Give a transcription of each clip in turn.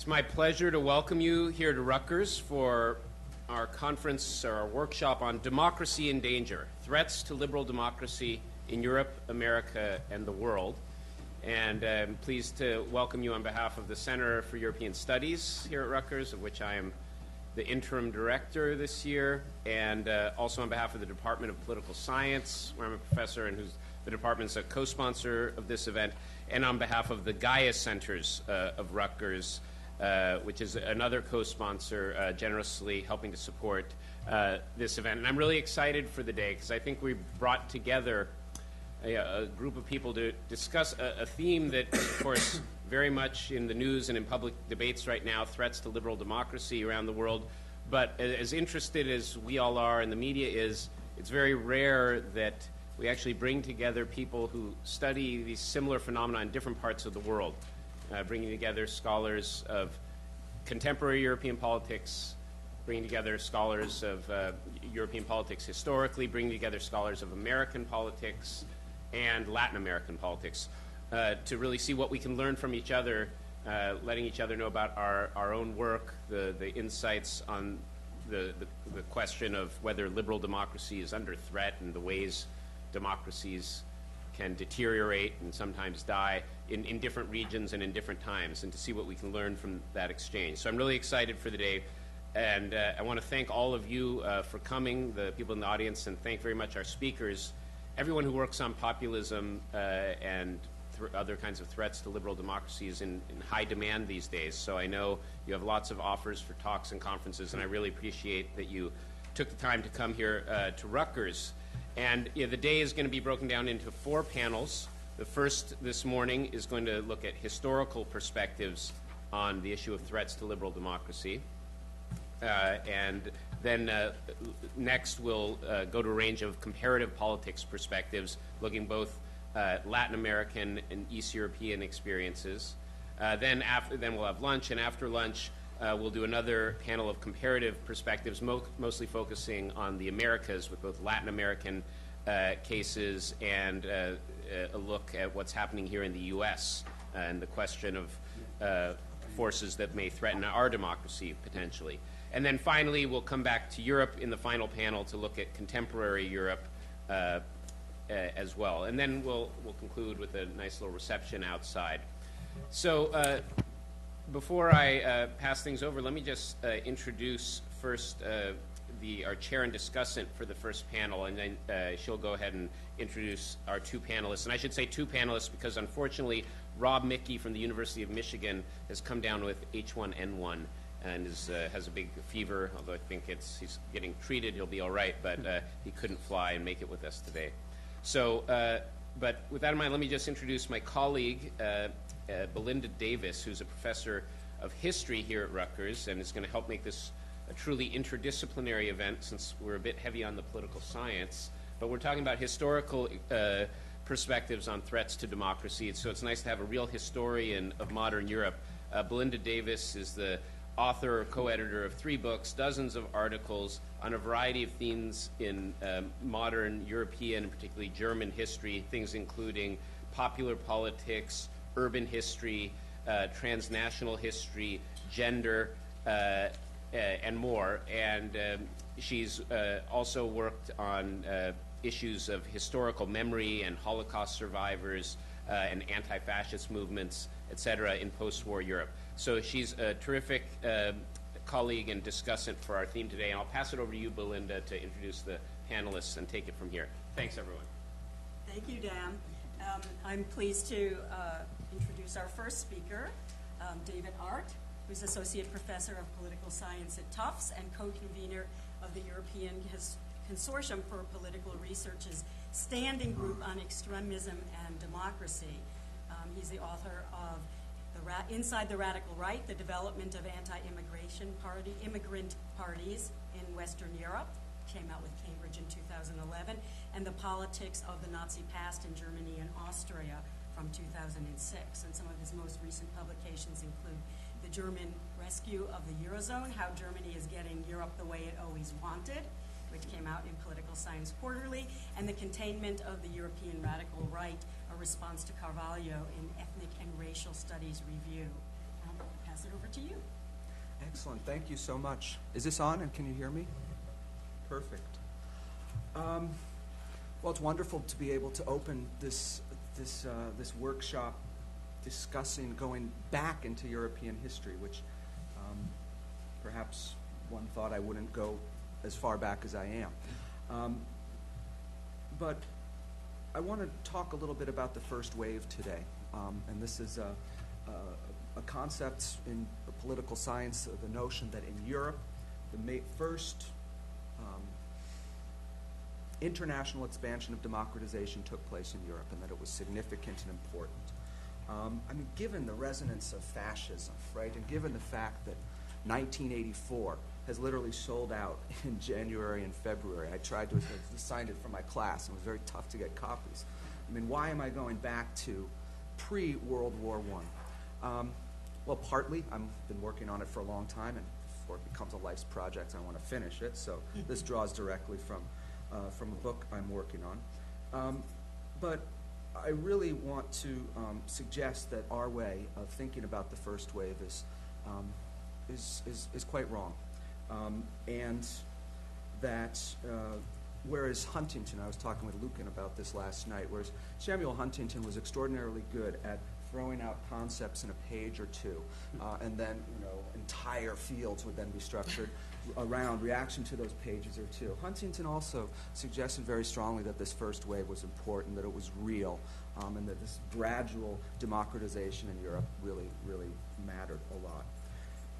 It's my pleasure to welcome you here to Rutgers for our conference, or our workshop on Democracy in Danger, Threats to Liberal Democracy in Europe, America, and the World. And I'm pleased to welcome you on behalf of the Center for European Studies here at Rutgers, of which I am the interim director this year, and also on behalf of the Department of Political Science, where I'm a professor and who's the department's a co-sponsor of this event, and on behalf of the GAIA Centers of Rutgers, which is another co-sponsor generously helping to support this event. And I'm really excited for the day because I think we brought together a group of people to discuss a theme that, of course, very much in the news and in public debates right now, threats to liberal democracy around the world. But as interested as we all are and the media is, it's very rare that we actually bring together people who study these similar phenomena in different parts of the world, bringing together scholars of contemporary European politics, bringing together scholars of European politics historically, bringing together scholars of American politics and Latin American politics to really see what we can learn from each other, letting each other know about our own work, the insights on the question of whether liberal democracy is under threat and the ways democracies can deteriorate and sometimes die in different regions and in different times, and to see what we can learn from that exchange. So I'm really excited for the day, and I want to thank all of you for coming, the people in the audience, and thank very much our speakers, everyone who works on populism and other kinds of threats to liberal democracy is in high demand these days. So I know you have lots of offers for talks and conferences, and I really appreciate that you took the time to come here to Rutgers. And the day is going to be broken down into 4 panels. The first this morning is going to look at historical perspectives on the issue of threats to liberal democracy. And then next we'll go to a range of comparative politics perspectives, looking both Latin American and East European experiences. Then we'll have lunch, and after lunch we'll do another panel of comparative perspectives, mostly focusing on the Americas with both Latin American cases and a look at what's happening here in the U.S. And the question of forces that may threaten our democracy potentially. And then finally, we'll come back to Europe in the final panel to look at contemporary Europe as well. And then we'll conclude with a nice little reception outside. So before I pass things over, let me just introduce first our chair and discussant for the first panel, and then she'll go ahead and introduce our 2 panelists. And I should say 2 panelists because, unfortunately, Rob Mickey from the University of Michigan has come down with H1N1 and has a big fever, although I think he's getting treated. He'll be all right, but he couldn't fly and make it with us today. So, but with that in mind, let me just introduce my colleague, Belinda Davis, who's a professor of history here at Rutgers and is going to help make this a truly interdisciplinary event, since we're a bit heavy on the political science. But we're talking about historical perspectives on threats to democracy, so it's nice to have a real historian of modern Europe. Belinda Davis is the author or co-editor of 3 books, dozens of articles on a variety of themes in modern European, and particularly German history, things including popular politics, urban history, transnational history, gender, and more. And she's also worked on issues of historical memory and Holocaust survivors and anti-fascist movements, etc., in post-war Europe. So she's a terrific colleague and discussant for our theme today. And I'll pass it over to you, Belinda, to introduce the panelists and take it from here. Thanks, everyone. Thank you, Dan. I'm pleased to introduce our first speaker, David Art, who's Associate Professor of Political Science at Tufts and co-convener of the European Consortium for Political Research's Standing Group on Extremism and Democracy. He's the author of Inside the Radical Right, the Development of Immigrant Parties in Western Europe, came out with Cambridge in 2011, and The Politics of the Nazi Past in Germany and Austria from 2006. And some of his most recent publications include The German Rescue of the Eurozone, How Germany is Getting Europe the Way It Always Wanted, which came out in Political Science Quarterly, and The Containment of the European Radical Right, a response to Carvalho in Ethnic and Racial Studies Review. I'll pass it over to you. Excellent. Thank you so much. Is this on, and can you hear me? Perfect. Well, it's wonderful to be able to open this workshop discussing going back into European history, which perhaps one thought I wouldn't go as far back as I am. But I want to talk a little bit about the first wave today, and this is a concept in political science, the notion that in Europe, the first international expansion of democratization took place in Europe, and that it was significant and important. I mean, given the resonance of fascism, right, and given the fact that 1984 has literally sold out in January and February. I tried to assign it for my class, and it was very tough to get copies. I mean, why am I going back to pre-World War I? Well, partly, I've been working on it for a long time, and before it becomes a life's project, I want to finish it. So this draws directly from a book I'm working on. But I really want to suggest that our way of thinking about the first wave is quite wrong. And that whereas Huntington, I was talking with Lucan about this last night, whereas Samuel Huntington was extraordinarily good at throwing out concepts in a page or two, and then entire fields would then be structured around reaction to those pages or two. Huntington also suggested very strongly that this first wave was important, that it was real, and that this gradual democratization in Europe really, really mattered a lot.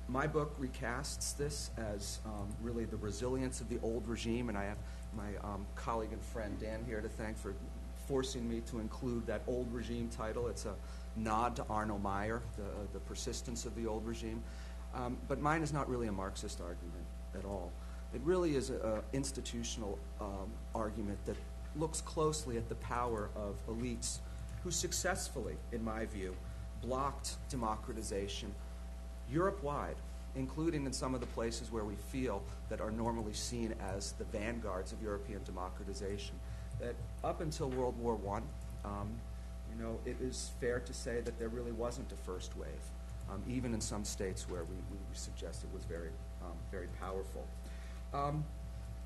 My book recasts this as really the resilience of the old regime, and I have my colleague and friend Dan here to thank for forcing me to include that old regime title. It's a nod to Arno Meyer, the persistence of the old regime. But mine is not really a Marxist argument at all. It really is an institutional argument that looks closely at the power of elites who successfully, in my view, blocked democratization Europe-wide, including in some of the places where we feel that are normally seen as the vanguards of European democratization. That up until World War I, it is fair to say that there really wasn't a first wave, even in some states where we suggest it was very, very powerful.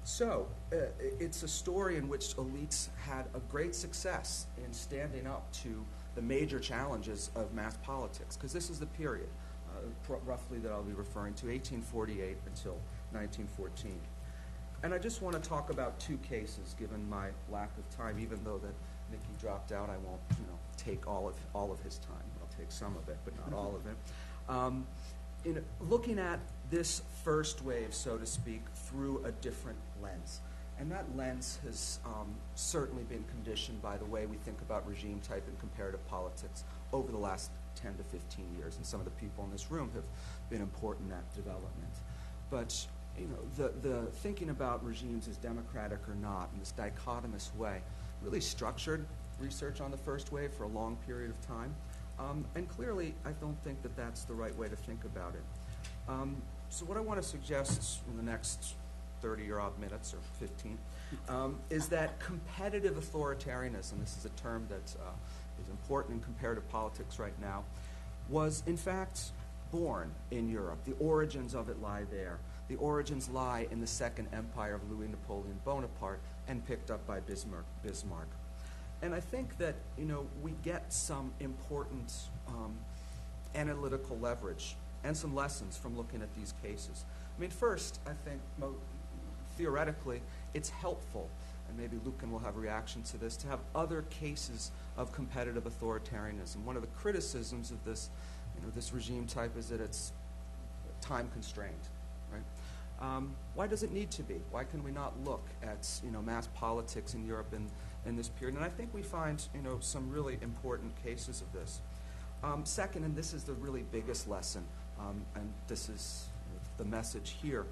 So it's a story in which elites had a great success in standing up to the major challenges of mass politics, because this is the period roughly that I'll be referring to, 1848 until 1914. And I just want to talk about two cases, given my lack of time. Even though that Nikki dropped out, I won't take all of his time. I'll take some of it, but not all of it. In looking at this first wave, so to speak, through a different lens. And that lens has certainly been conditioned by the way we think about regime type and comparative politics over the last 10 to 15 years. And some of the people in this room have been important in that development. But the thinking about regimes as democratic or not in this dichotomous way really structured research on the first wave for a long period of time. And clearly, I don't think that that's the right way to think about it. So what I want to suggest in the next 30 or odd minutes, or 15, is that competitive authoritarianism, this is a term that is important in comparative politics right now, was in fact born in Europe. The origins of it lie there. The origins lie in the Second Empire of Louis Napoleon Bonaparte and picked up by Bismarck. And I think that we get some important analytical leverage and some lessons from looking at these cases. I mean, first, I think theoretically, it's helpful, and maybe Lucan will have a reaction to this, to have other cases of competitive authoritarianism. One of the criticisms of this, this regime type is that it's time constrained, right? Why does it need to be? Why can we not look at mass politics in Europe in this period? And I think we find some really important cases of this. Second, and this is the really biggest lesson, and this is the message here,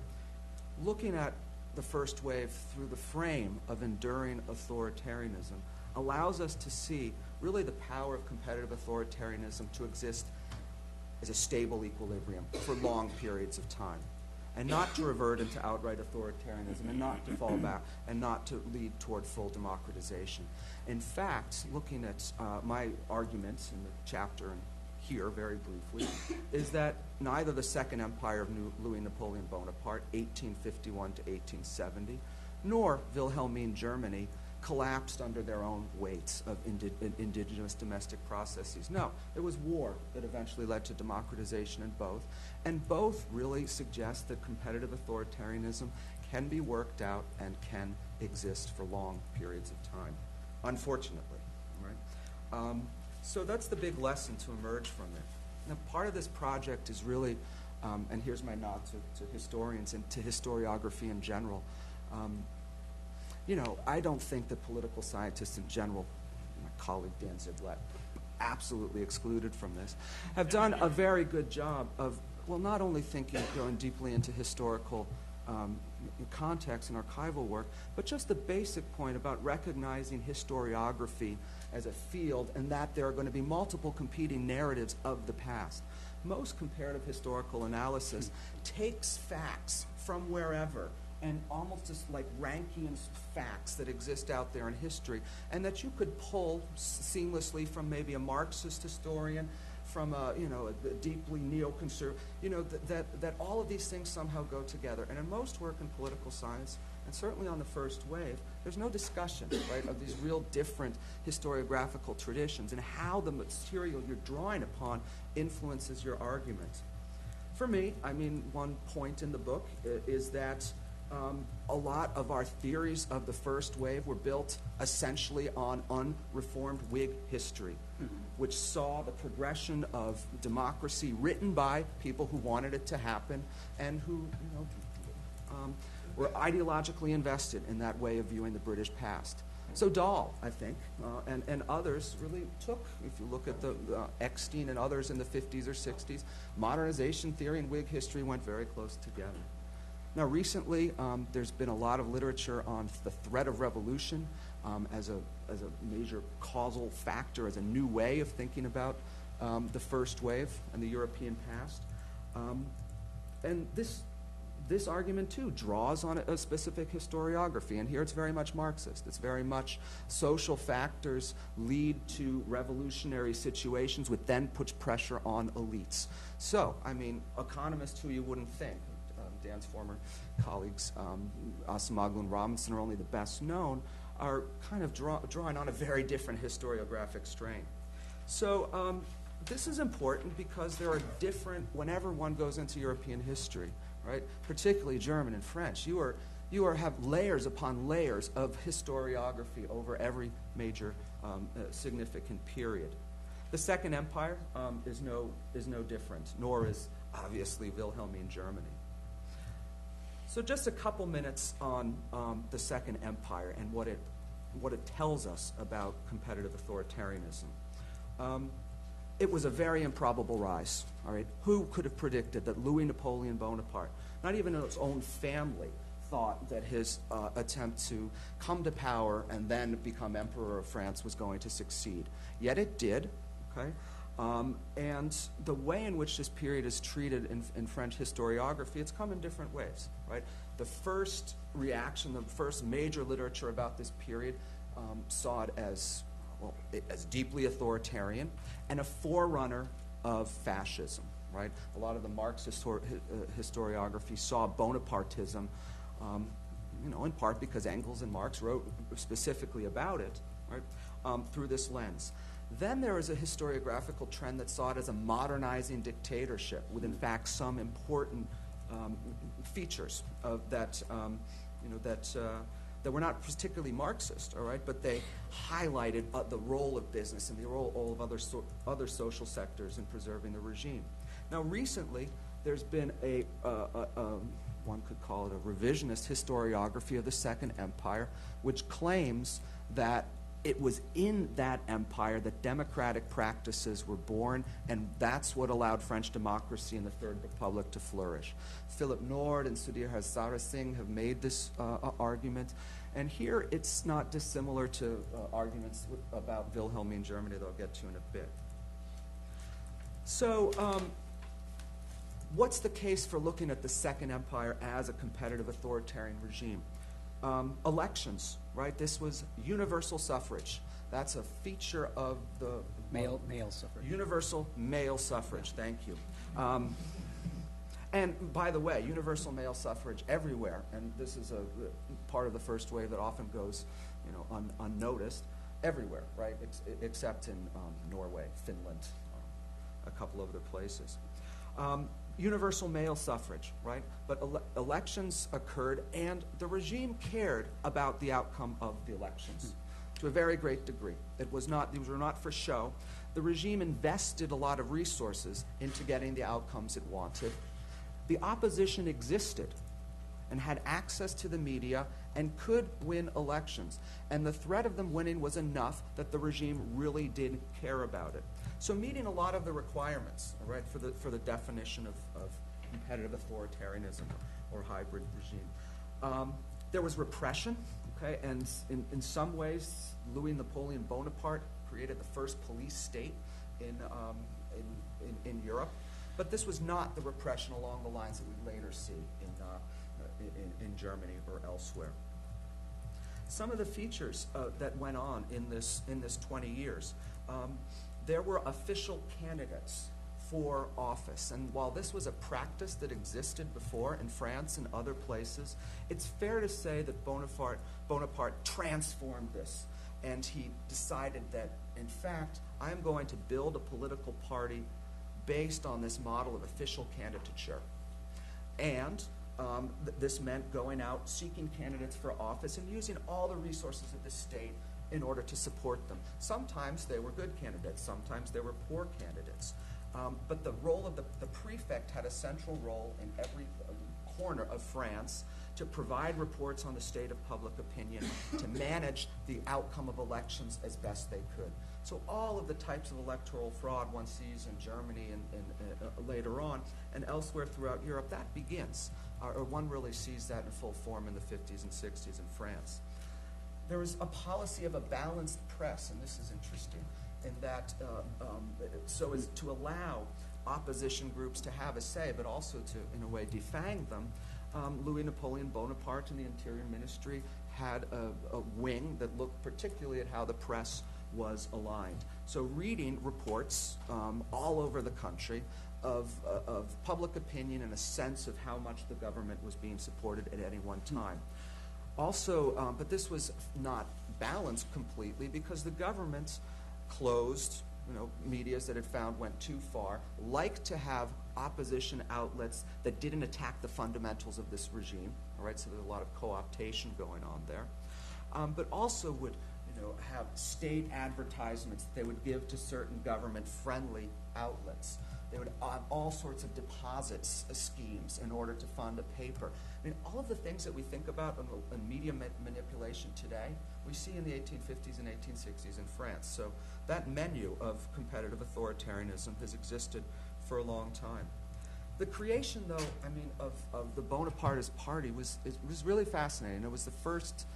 looking at the first wave through the frame of enduring authoritarianism allows us to see really the power of competitive authoritarianism to exist as a stable equilibrium for long periods of time, and not to revert into outright authoritarianism, and not to fall back, and not to lead toward full democratization. In fact, looking at my arguments in the chapter here very briefly is that neither the Second Empire of Louis Napoleon Bonaparte, 1851 to 1870, nor Wilhelmine Germany collapsed under their own weights of indigenous domestic processes. No, it was war that eventually led to democratization in both, and both really suggest that competitive authoritarianism can be worked out and can exist for long periods of time, unfortunately. Right? So that's the big lesson to emerge from it. Now, part of this project is really, and here's my nod to historians and to historiography in general. You know, I don't think that political scientists in general, my colleague Dan Ziblatt, absolutely excluded from this, have done a very good job of, well, not only going deeply into historical context and archival work, but just the basic point about recognizing historiography as a field and that there are going to be multiple competing narratives of the past. Most comparative historical analysis takes facts from wherever and almost just like Rankian facts that exist out there in history, and that you could pull seamlessly from maybe a Marxist historian, from a deeply neoconservative, that all of these things somehow go together. And in most work in political science, and certainly on the first wave, there's no discussion, right, of these real different historiographical traditions and how the material you're drawing upon influences your argument. For me, I mean, one point in the book is that a lot of our theories of the first wave were built essentially on unreformed Whig history, which saw the progression of democracy written by people who wanted it to happen and who were ideologically invested in that way of viewing the British past. So Dahl, I think, and others really took, if you look at the Eckstein and others in the 50s or 60s, modernization theory and Whig history went very close together. Now, recently, there's been a lot of literature on the threat of revolution as a major causal factor, as a new way of thinking about the first wave and the European past. And this argument, too, draws on a specific historiography. And here it's very much Marxist. It's very much social factors lead to revolutionary situations, which then puts pressure on elites. So, I mean, economists who you wouldn't think, Dan's former colleagues, Asimoglu and Robinson, are only the best known, are kind of drawing on a very different historiographic strain. So this is important because there are different, whenever one goes into European history, right, particularly German and French, you have layers upon layers of historiography over every major significant period. The Second Empire is no different, nor is obviously Wilhelmine Germany. So just a couple minutes on the Second Empire and what it tells us about competitive authoritarianism. It was a very improbable rise. All right, who could have predicted that Louis Napoleon Bonaparte, not even his own family, thought that his attempt to come to power and then become emperor of France was going to succeed? Yet it did. Okay. And the way in which this period is treated in French historiography, it's come in different ways, right? The first reaction, the first major literature about this period saw it as deeply authoritarian and a forerunner of fascism, right? A lot of the Marxist historiography saw Bonapartism, in part because Engels and Marx wrote specifically about it, right, through this lens. Then there is a historiographical trend that saw it as a modernizing dictatorship with, in fact, some important features of that were not particularly Marxist, all right, but they highlighted the role of business and the role of other social sectors in preserving the regime. Now, recently, there's been one could call it a revisionist historiography of the Second Empire, which claims that it was in that empire that democratic practices were born, and that's what allowed French democracy in the Third Republic to flourish. Philip Nord and Sudhir Hazara Singh have made this argument, and here it's not dissimilar to arguments about Wilhelmine Germany that I'll get to in a bit. So what's the case for looking at the Second Empire as a competitive authoritarian regime? Elections, right? This was universal suffrage. That's a feature of the Male suffrage. universal male suffrage. Thank you. And by the way, universal male suffrage everywhere, and this is a part of the first wave that often goes, unnoticed, everywhere, right? Except in Norway, Finland, a couple of other places. Universal male suffrage, right? But elections occurred, and the regime cared about the outcome of the elections to a very great degree. These were not for show. The regime invested a lot of resources into getting the outcomes it wanted. The opposition existed and had access to the media and could win elections. And the threat of them winning was enough that the regime really did care about it. So meeting a lot of the requirements, all right, for the definition of competitive authoritarianism or hybrid regime. There was repression, okay, and in some ways, Louis Napoleon Bonaparte created the first police state in Europe. But this was not the repression along the lines that we later see in Germany or elsewhere. Some of the features that went on in this 20 years, there were official candidates for office. And while this was a practice that existed before in France and other places, it's fair to say that Bonaparte transformed this. And he decided that, in fact, I'm going to build a political party based on this model of official candidature. And this meant going out, seeking candidates for office, and using all the resources of the state in order to support them. Sometimes they were good candidates, sometimes they were poor candidates. But the role of the prefect had a central role in every corner of France to provide reports on the state of public opinion, to manage the outcome of elections as best they could. So all of the types of electoral fraud one sees in Germany and later on and elsewhere throughout Europe, that begins, or one really sees that in full form in the 50s and 60s in France. There was a policy of a balanced press, and this is interesting, in that so as to allow opposition groups to have a say, but also to, in a way, defang them. Louis Napoleon Bonaparte and the Interior Ministry had a wing that looked particularly at how the press was aligned. So reading reports all over the country of public opinion and a sense of how much the government was being supported at any one time. Also, but this was not balanced completely because the government closed medias that it found went too far, like to have opposition outlets that didn't attack the fundamentals of this regime, all right, so there's a lot of co-optation going on there, but also would have state advertisements that they would give to certain government-friendly outlets. They would have all sorts of deposits schemes in order to fund a paper. I mean, all of the things that we think about in media manipulation today, we see in the 1850s and 1860s in France. So that menu of competitive authoritarianism has existed for a long time. The creation, though, of the Bonapartist Party was really fascinating. It was the first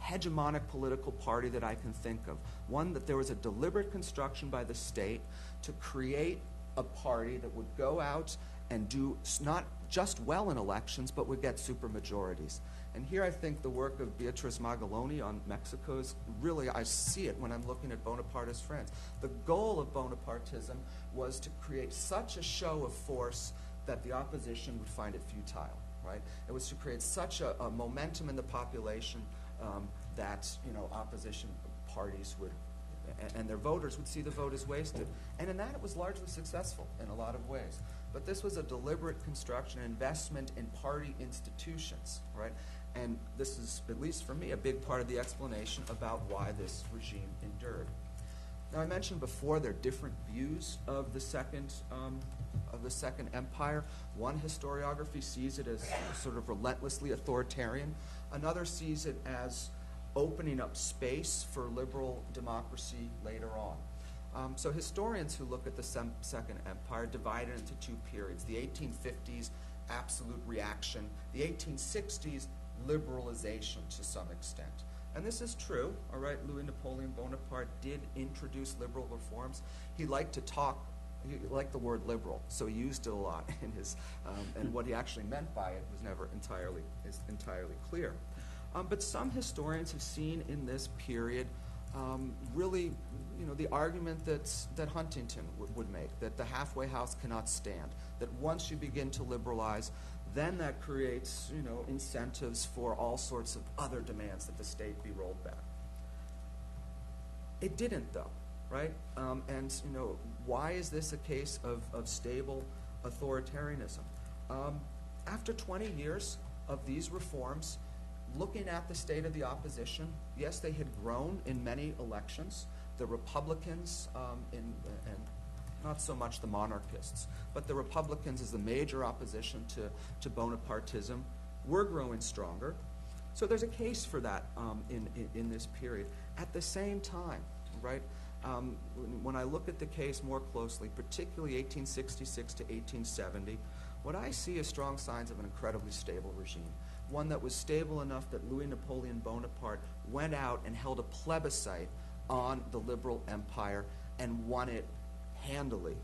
hegemonic political party that I can think of. One that there was a deliberate construction by the state to create a party that would go out and do not just well in elections, but would get supermajorities. And here I think the work of Beatriz Magaloni on Mexico is really, I see it when I'm looking at Bonapartist France. The goal of Bonapartism was to create such a show of force that the opposition would find it futile, right? It was to create such a momentum in the population that opposition parties would, and their voters would see the vote as wasted. And in that it was largely successful in a lot of ways. But this was a deliberate construction, investment in party institutions, right? And this is, at least for me, a big part of the explanation about why this regime endured. Now, I mentioned before there are different views of the Second Empire. One historiography sees it as sort of relentlessly authoritarian. Another sees it as opening up space for liberal democracy later on. So historians who look at the Second Empire divide it into two periods. The 1850s, absolute reaction. The 1860s, liberalization to some extent. And this is true, all right? Louis Napoleon Bonaparte did introduce liberal reforms. He liked to talk, he liked the word liberal, so he used it a lot in his, and what he actually meant by it was never entirely clear. But some historians have seen in this period really, the argument that Huntington would make, that the halfway house cannot stand, that once you begin to liberalize, then that creates, incentives for all sorts of other demands that the state be rolled back. It didn't, though, right? And why is this a case of stable authoritarianism? After 20 years of these reforms, looking at the state of the opposition, yes, they had grown in many elections. The Republicans, and not so much the monarchists, but the Republicans as the major opposition to Bonapartism were growing stronger. So there's a case for that in this period. At the same time, right, when I look at the case more closely, particularly 1866 to 1870, what I see is strong signs of an incredibly stable regime. One that was stable enough that Louis Napoleon Bonaparte went out and held a plebiscite on the liberal empire and won it handily,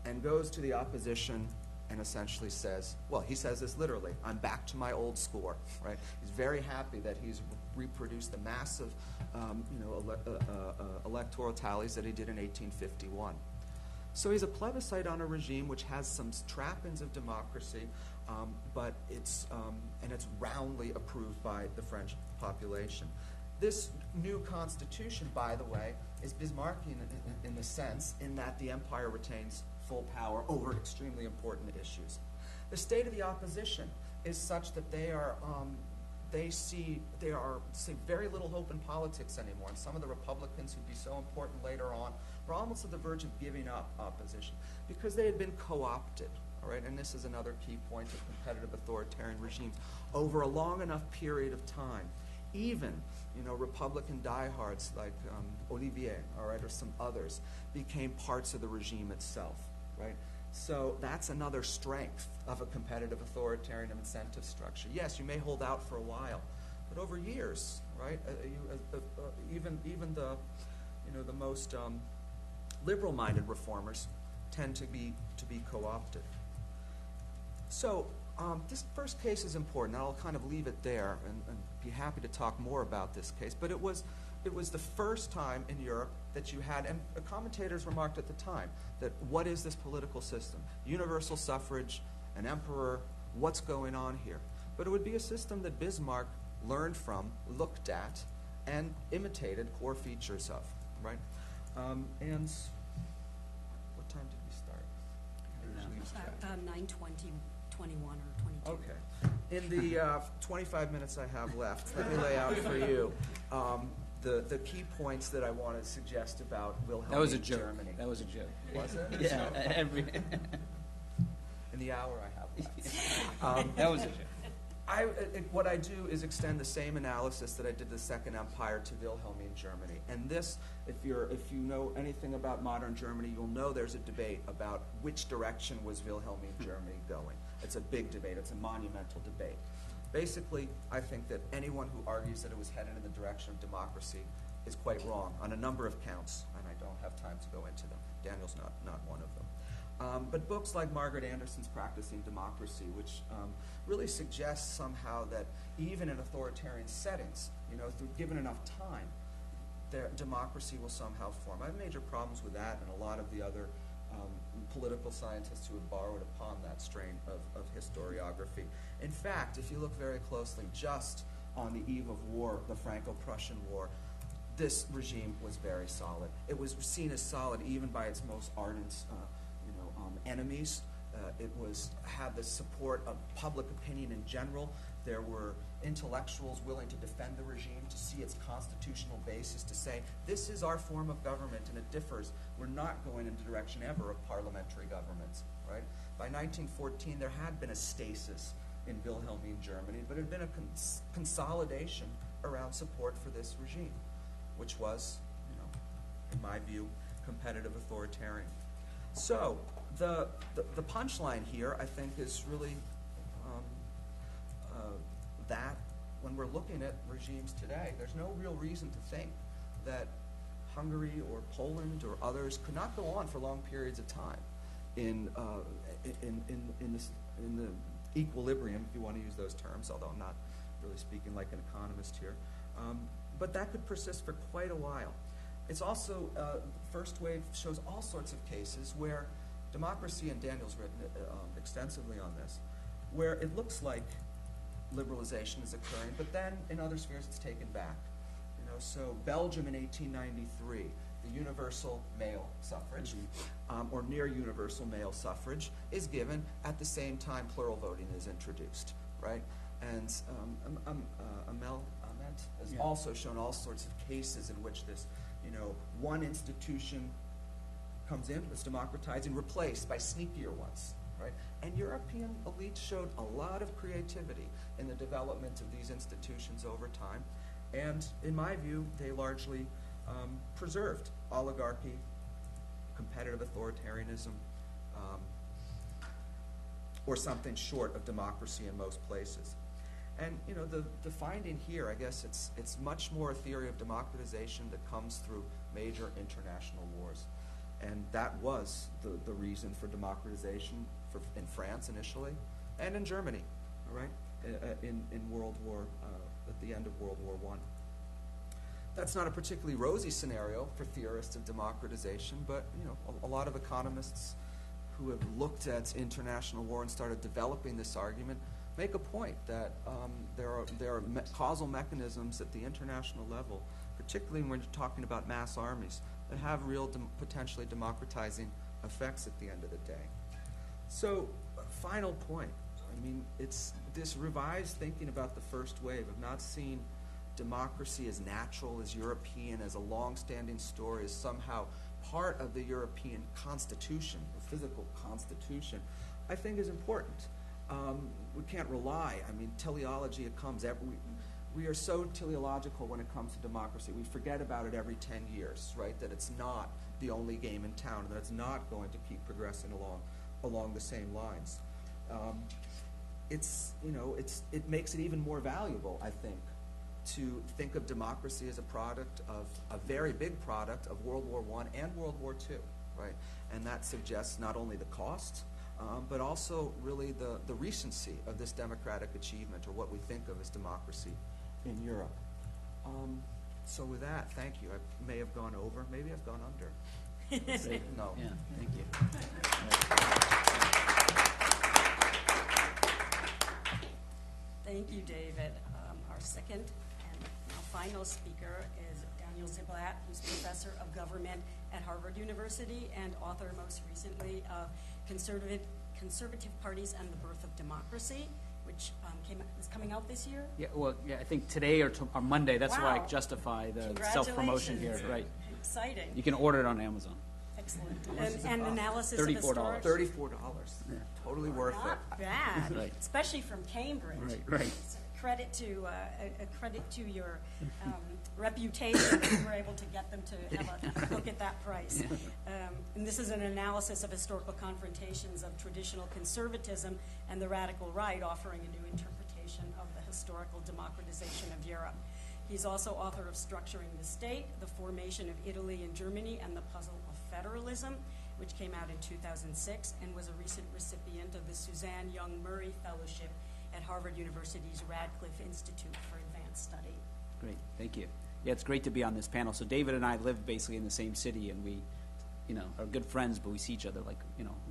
and goes to the opposition and essentially says, well, he says this literally, I'm back to my old score, right? He's very happy that he's reproduced the massive electoral tallies that he did in 1851. So he's a plebiscite on a regime which has some trappings of democracy, but it's roundly approved by the French population. This new constitution, by the way, is Bismarckian in the sense in that the empire retains full power over extremely important issues. The state of the opposition is such that they see very little hope in politics anymore, and some of the Republicans who'd be so important later on were almost at the verge of giving up opposition because they had been co-opted. All right, and this is another key point of competitive authoritarian regimes. Over a long enough period of time, even Republican diehards like Olivier, all right, or some others, became parts of the regime itself, right? So that's another strength of a competitive authoritarian incentive structure. Yes, you may hold out for a while, but over years, right? Even the most liberal-minded reformers tend to be co-opted. So this first case is important. I'll kind of leave it there and be happy to talk more about this case. But it was the first time in Europe that you had, and commentators remarked at the time, that what is this political system? Universal suffrage, an emperor, what's going on here? But it would be a system that Bismarck learned from, looked at, and imitated core features of, right? And what time did we start? I usually lose track. 9:21 or 22. Okay. In the 25 minutes I have left, let me lay out for you the key points that I want to suggest about Wilhelmine That was a joke. Germany. That was a joke. Was it? Yeah. In the hour I have left. That was a joke. What I do is extend the same analysis that I did the Second Empire to Wilhelmine Germany. And this, if you know anything about modern Germany, you'll know there's a debate about which direction was Wilhelmine Germany going. It's a big debate. It's a monumental debate. Basically, I think that anyone who argues that it was headed in the direction of democracy is quite wrong on a number of counts, and I don't have time to go into them. Daniel's not one of them. But books like Margaret Anderson's Practicing Democracy, which really suggests somehow that even in authoritarian settings, given enough time, democracy will somehow form. I have major problems with that and a lot of the other political scientists who have borrowed upon that strain of historiography. In fact, if you look very closely, just on the eve of war, the Franco-Prussian War, this regime was very solid. It was seen as solid even by its most ardent enemies. It had the support of public opinion in general. There were intellectuals willing to defend the regime, to see its constitutional basis, to say, this is our form of government and it differs. We're not going in the direction ever of parliamentary governments, right? By 1914, there had been a stasis in Wilhelmine Germany, but it had been a consolidation around support for this regime, which was, in my view, competitive authoritarian. So the punchline here, I think, is really that when we're looking at regimes today, there's no real reason to think that Hungary or Poland or others could not go on for long periods of time in the equilibrium, if you want to use those terms, although I'm not really speaking like an economist here. but that could persist for quite a while. It's also, first wave shows all sorts of cases where democracy, and Daniel's written extensively on this, where it looks like liberalization is occurring, but then in other spheres it's taken back. So Belgium in 1893, the universal male suffrage, or near universal male suffrage, is given at the same time plural voting is introduced, right? And Amel has also shown all sorts of cases in which this, one institution comes in, that's democratizing, replaced by sneakier ones, right? And European elites showed a lot of creativity in the development of these institutions over time. And in my view, they largely preserved oligarchy, competitive authoritarianism, or something short of democracy in most places. And the finding here, I guess, it's much more a theory of democratization that comes through major international wars. And that was the reason for democratization in France initially, and in Germany, all right, in World War, at the end of World War I. That's not a particularly rosy scenario for theorists of democratization, but a lot of economists who have looked at international war and started developing this argument make a point that there are causal mechanisms at the international level, particularly when you're talking about mass armies, that have real potentially democratizing effects at the end of the day. So, final point. I mean, it's this revised thinking about the first wave of not seeing democracy as natural, as European, as a long-standing story, as somehow part of the European constitution, the physical constitution, I think is important. We can't rely. I mean, teleology, it comes we are so teleological when it comes to democracy. We forget about it every 10 years, right? That it's not the only game in town, and that it's not going to keep progressing along the same lines. It makes it even more valuable, I think, to think of democracy as a product of a very big product of World War I and World War II, right? And that suggests not only the cost, but also really the recency of this democratic achievement, or what we think of as democracy in Europe. So with that, thank you. I may have gone over. Maybe I've gone under. No. Yeah, thank you. Thank you, David. Our second and now final speaker is Daniel Ziblatt, who's professor of government at Harvard University and author most recently of Conservative Parties and the Birth of Democracy, which is coming out this year. Yeah, well, I think today or Monday. That's why I Wow. justify the self-promotion here, Congratulations. right? Exciting. You can order it on Amazon. Excellent. And analysis of $34. historic. $34. Yeah. Totally worth it. Not bad, Right. especially from Cambridge. Right. It's a credit to your reputation that you were able to get them to have a look at that price. And this is an analysis of historical confrontations of traditional conservatism and the radical right, offering a new interpretation of the historical democratization of Europe. He's also author of Structuring the State, The Formation of Italy and Germany, and the Puzzle of Federalism, which came out in 2006 and was a recent recipient of the Suzanne Young Murray Fellowship at Harvard University's Radcliffe Institute for Advanced Study. Great, thank you. Yeah, it's great to be on this panel. So David and I live basically in the same city, and we, are good friends, but we see each other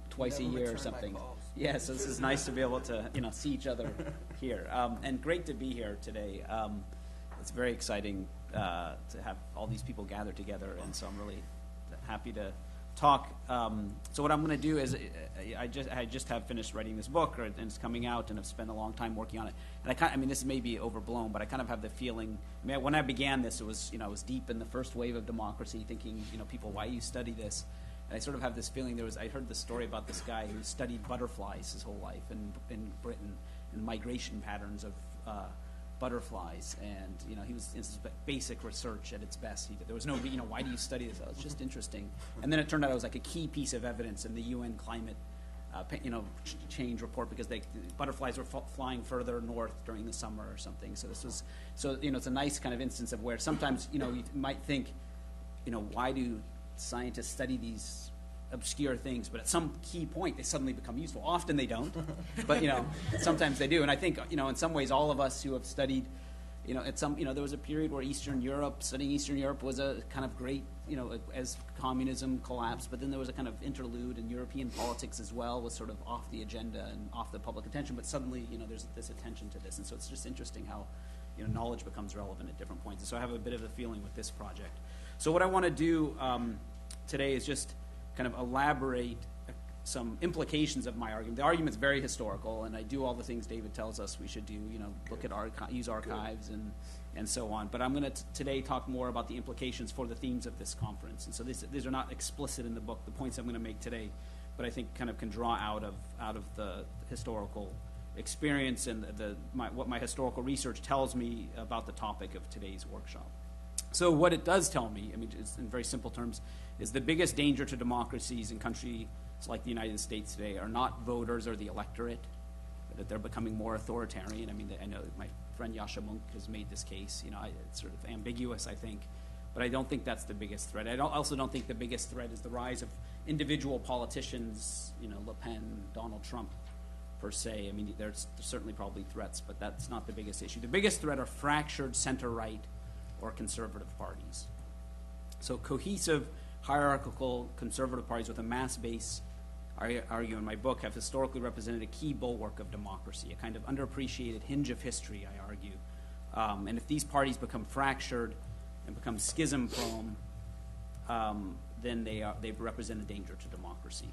twice a Never year or return my something. calls. Yeah, so this is nice to be able to, see each other here. And great to be here today. It's very exciting to have all these people gather together, and so I'm really happy to talk. So what I'm going to do is, I just have finished writing this book, and it's coming out, and I've spent a long time working on it. And this may be overblown, but I kind of have the feeling. When I began this, it was, I was deep in the first wave of democracy, thinking, people, why do you study this? And I sort of have this feeling. I heard the story about this guy who studied butterflies his whole life in Britain, and migration patterns of butterflies, and he was in basic research at its best. There was no, why do you study this? Oh, it's just interesting. And then it turned out it was like a key piece of evidence in the UN climate, change report, because butterflies were flying further north during the summer or something. So this was, it's a nice kind of instance of where sometimes you might think, why do scientists study these obscure things, but at some key point they suddenly become useful. Often they don't, but sometimes they do. And I think in some ways all of us who have studied there was a period where studying Eastern Europe was a kind of great, as communism collapsed, but then there was a kind of interlude, and European politics as well was sort of off the agenda and off the public attention, but suddenly, there's this attention to this, and so it's just interesting how, knowledge becomes relevant at different points. And so I have a bit of a feeling with this project. So what I want to do today is just kind of elaborate some implications of my argument. The argument's very historical, and I do all the things David tells us we should do, look at use archives and so on. But I'm going to today talk more about the implications for the themes of this conference. And so these are not explicit in the book, the points I'm going to make today, but I think kind of can draw out of the historical experience and what my historical research tells me about the topic of today's workshop. So what it does tell me, it's in very simple terms, is the biggest danger to democracies in countries like the United States today are not voters or the electorate, but that they're becoming more authoritarian. I know my friend Yasha Monk has made this case. It's sort of ambiguous, I think, but I don't think that's the biggest threat. I also don't think the biggest threat is the rise of individual politicians, Le Pen, Donald Trump, per se. There's certainly probably threats, but that's not the biggest issue. The biggest threat are fractured center-right or conservative parties. So cohesive, hierarchical conservative parties with a mass base, I argue in my book, have historically represented a key bulwark of democracy, a kind of underappreciated hinge of history, I argue. And if these parties become fractured and become schism-prone, then they represent a danger to democracy.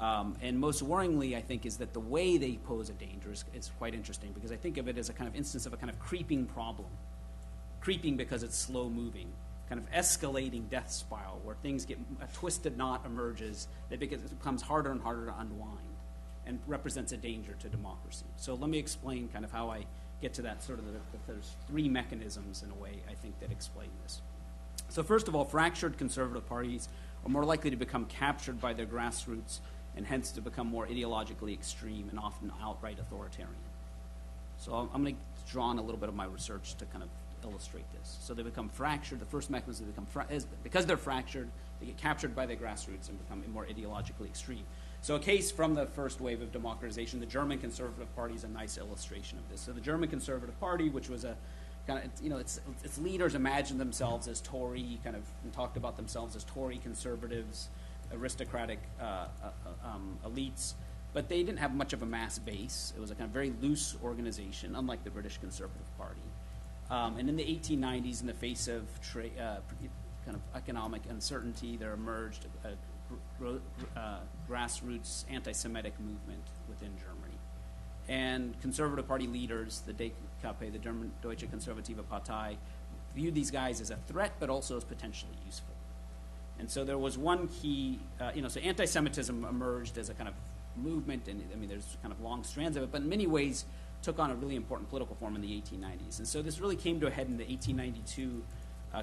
And most worryingly, I think, is that the way they pose a danger is quite interesting, because I think of it as a kind of instance of a kind of creeping problem. Creeping because it's slow-moving, kind of escalating death spiral where things get, a twisted knot emerges that becomes harder and harder to unwind and represents a danger to democracy. So let me explain kind of how I get to that sort of, there's three mechanisms in a way, I think, that explain this. So first of all, fractured conservative parties are more likely to become captured by their grassroots and hence to become more ideologically extreme and often outright authoritarian. So I'm going to draw on a little bit of my research to kind of illustrate this. So they become fractured. The first mechanism they become is because they're fractured, they get captured by their grassroots and become more ideologically extreme. So a case from the first wave of democratization, the German Conservative Party is a nice illustration of this. So the German Conservative Party, which was a kind of, its leaders imagined themselves as Tory, kind of and talked about themselves as Tory conservatives, aristocratic elites, but they didn't have much of a mass base. It was a kind of very loose organization, unlike the British Conservative Party. And in the 1890s, in the face of kind of economic uncertainty, there emerged a grassroots anti-Semitic movement within Germany. And Conservative Party leaders, the DKP, the German Deutsche Konservative Partei, viewed these guys as a threat, but also as potentially useful. And so there was one key, so anti-Semitism emerged as a kind of movement, and there's kind of long strands of it, but in many ways took on a really important political form in the 1890s. And so this really came to a head in the 1892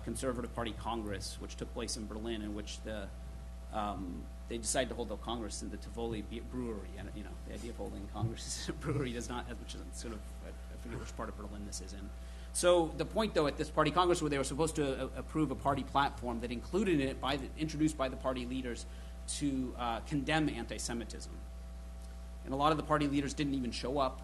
Conservative Party Congress, which took place in Berlin, in which they decided to hold the Congress in the Tivoli Brewery. And the idea of holding Congress in a brewery does not, which is sort of, I forget which part of Berlin this is in. So the point, though, at this party Congress, where they were supposed to approve a party platform that included in it, introduced by the party leaders, to condemn anti-Semitism. And a lot of the party leaders didn't even show up,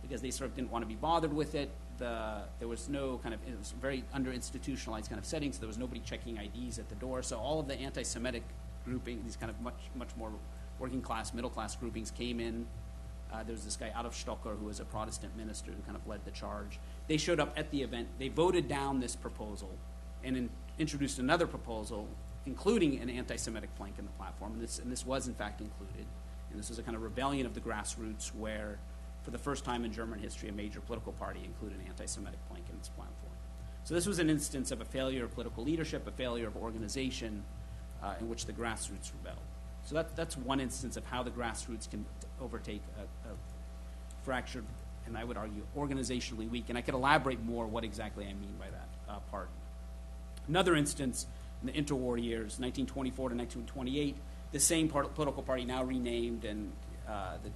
because they sort of didn't want to be bothered with it. There was no kind of, it was very under-institutionalized kind of setting, so there was nobody checking IDs at the door. So all of the anti-Semitic grouping, these kind of much more working-class, middle-class groupings came in. There was this guy, Adolf Stocker, who was a Protestant minister who kind of led the charge. They showed up at the event. They voted down this proposal and introduced another proposal, including an anti-Semitic plank in the platform. And this was, in fact, included. And this was a kind of rebellion of the grassroots where, for the first time in German history, a major political party included an anti-Semitic plank in its platform. So this was an instance of a failure of political leadership, a failure of organization, in which the grassroots rebelled. So that's one instance of how the grassroots can overtake a fractured, and I would argue organizationally weak. And I could elaborate more what exactly I mean by that part. Another instance in the interwar years, 1924 to 1928, the same political party, now renamed, and the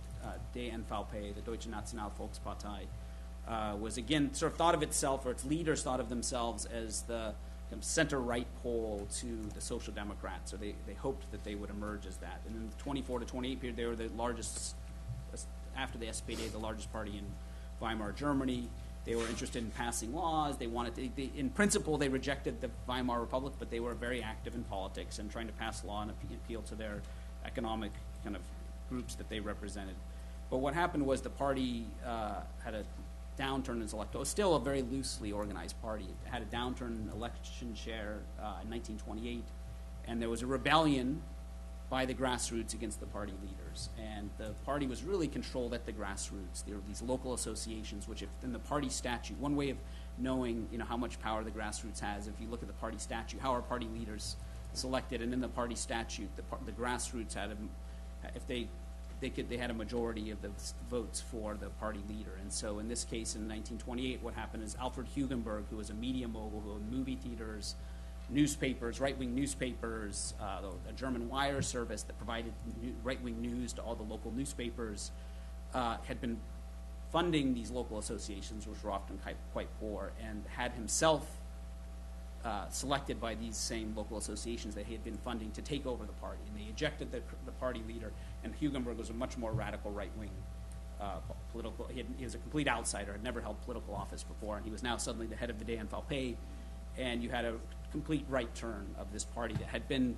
DNVP, the Deutsche Nationalvolkspartei, was again sort of thought of itself, or its leaders thought of themselves as the kind of center-right pole to the Social Democrats, or they hoped that they would emerge as that. And in the 24 to 28 period, they were the largest, after the SPD, the largest party in Weimar Germany. They were interested in passing laws. They wanted to, in principle, they rejected the Weimar Republic, but they were very active in politics and trying to pass law and appeal to their economic kind of groups that they represented. But what happened was the party had a downturn in its electoral. It was still a very loosely organized party. It had a downturn in election share in 1928, and there was a rebellion by the grassroots against the party leaders. And the party was really controlled at the grassroots. There were these local associations, which if in the party statute, one way of knowing how much power the grassroots has, if you look at the party statute, how are party leaders selected? And in the party statute, the grassroots had, if they had a majority of the votes for the party leader. And so in this case, in 1928, what happened is Alfred Hugenberg, who was a media mogul, who owned movie theaters, newspapers, right-wing newspapers, a German wire service that provided right-wing news to all the local newspapers, had been funding these local associations, which were often quite poor, and had himself selected by these same local associations that he had been funding to take over the party. And they ejected the party leader, and Hugenberg was a much more radical right-wing political. He was a complete outsider, had never held political office before, and he was now suddenly the head of the DNVP, and you had a complete right turn of this party that had been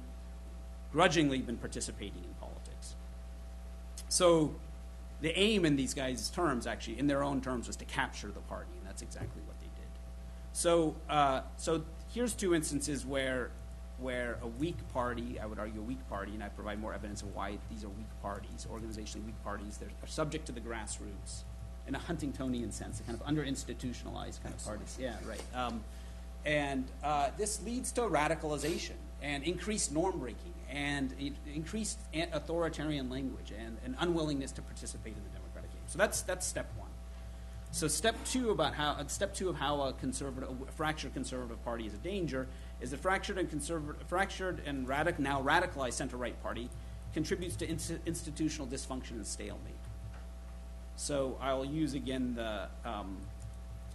grudgingly been participating in politics. So the aim in these guys' terms, actually, in their own terms, was to capture the party, and that's exactly what they did. So here's two instances where a weak party, I would argue a weak party, and I provide more evidence of why these are weak parties, organizationally weak parties. They're subject to the grassroots in a Huntingtonian sense, a kind of under-institutionalized kind of parties. Yeah, right. And this leads to radicalization and increased norm breaking and increased authoritarian language and an unwillingness to participate in the democratic game. So that's step one. So step two of how a fractured conservative party is a danger is the fractured and now radicalized center-right party contributes to institutional dysfunction and stalemate. So I'll use again the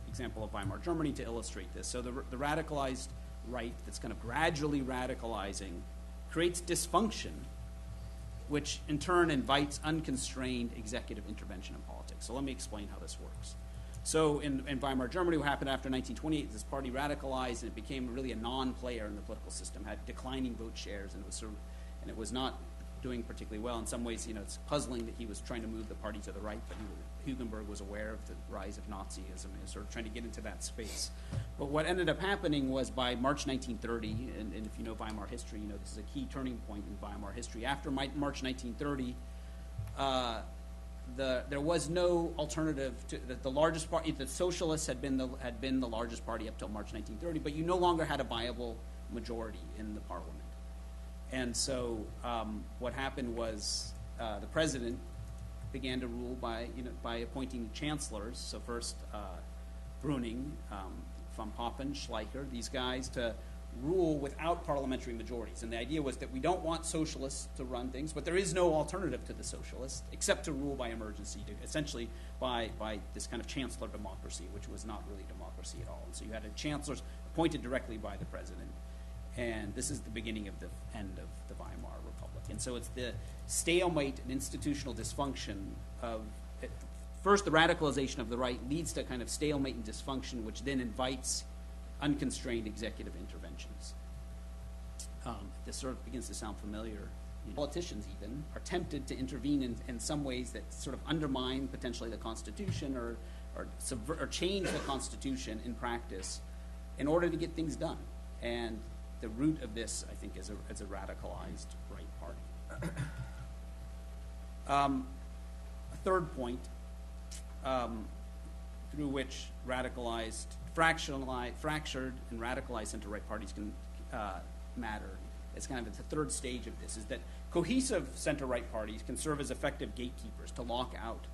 example of Weimar Germany to illustrate this. So the radicalized right that's kind of gradually radicalizing creates dysfunction, which in turn invites unconstrained executive intervention in politics. So let me explain how this works. So in Weimar Germany, what happened after 1928 is this party radicalized and it became really a non-player in the political system, had declining vote shares, and it was not doing particularly well. In some ways, it's puzzling that he was trying to move the party to the right, but Hugenberg was aware of the rise of Nazism and was sort of trying to get into that space. But what ended up happening was by March 1930, and if you know Weimar history, this is a key turning point in Weimar history. After March 1930, there was no alternative to the largest party. The socialists had been the largest party up till March 1930, but you no longer had a viable majority in the parliament. And so what happened was the president began to rule by appointing chancellors. So first Brüning, von Papen, Schleicher, these guys to rule without parliamentary majorities. And the idea was that we don't want socialists to run things, but there is no alternative to the socialists except to rule by emergency, essentially by this kind of chancellor democracy, which was not really democracy at all. And so you had chancellors appointed directly by the president. And this is the beginning of the end of the Weimar Republic. And so it's the stalemate and institutional dysfunction of, first the radicalization of the right leads to kind of stalemate and dysfunction, which then invites unconstrained executive interventions. This sort of begins to sound familiar. Politicians even are tempted to intervene in some ways that sort of undermine potentially the Constitution or change the Constitution in practice in order to get things done. And the root of this, I think, is a radicalized right party. A third point through which fractured and radicalized center-right parties can matter, it's kind of the third stage of this, is that cohesive center-right parties can serve as effective gatekeepers to lock out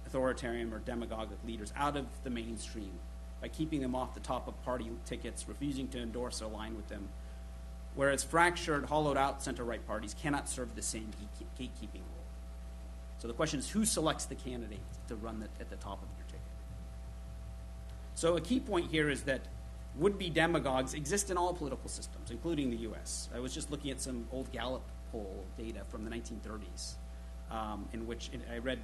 authoritarian or demagogic leaders out of the mainstream by keeping them off the top of party tickets, refusing to endorse or align with them, whereas fractured, hollowed-out center-right parties cannot serve the same gatekeeping role. So the question is, who selects the candidate to run at the top of your ticket? So a key point here is that would-be demagogues exist in all political systems, including the U.S. I was just looking at some old Gallup poll data from the 1930s, in which I read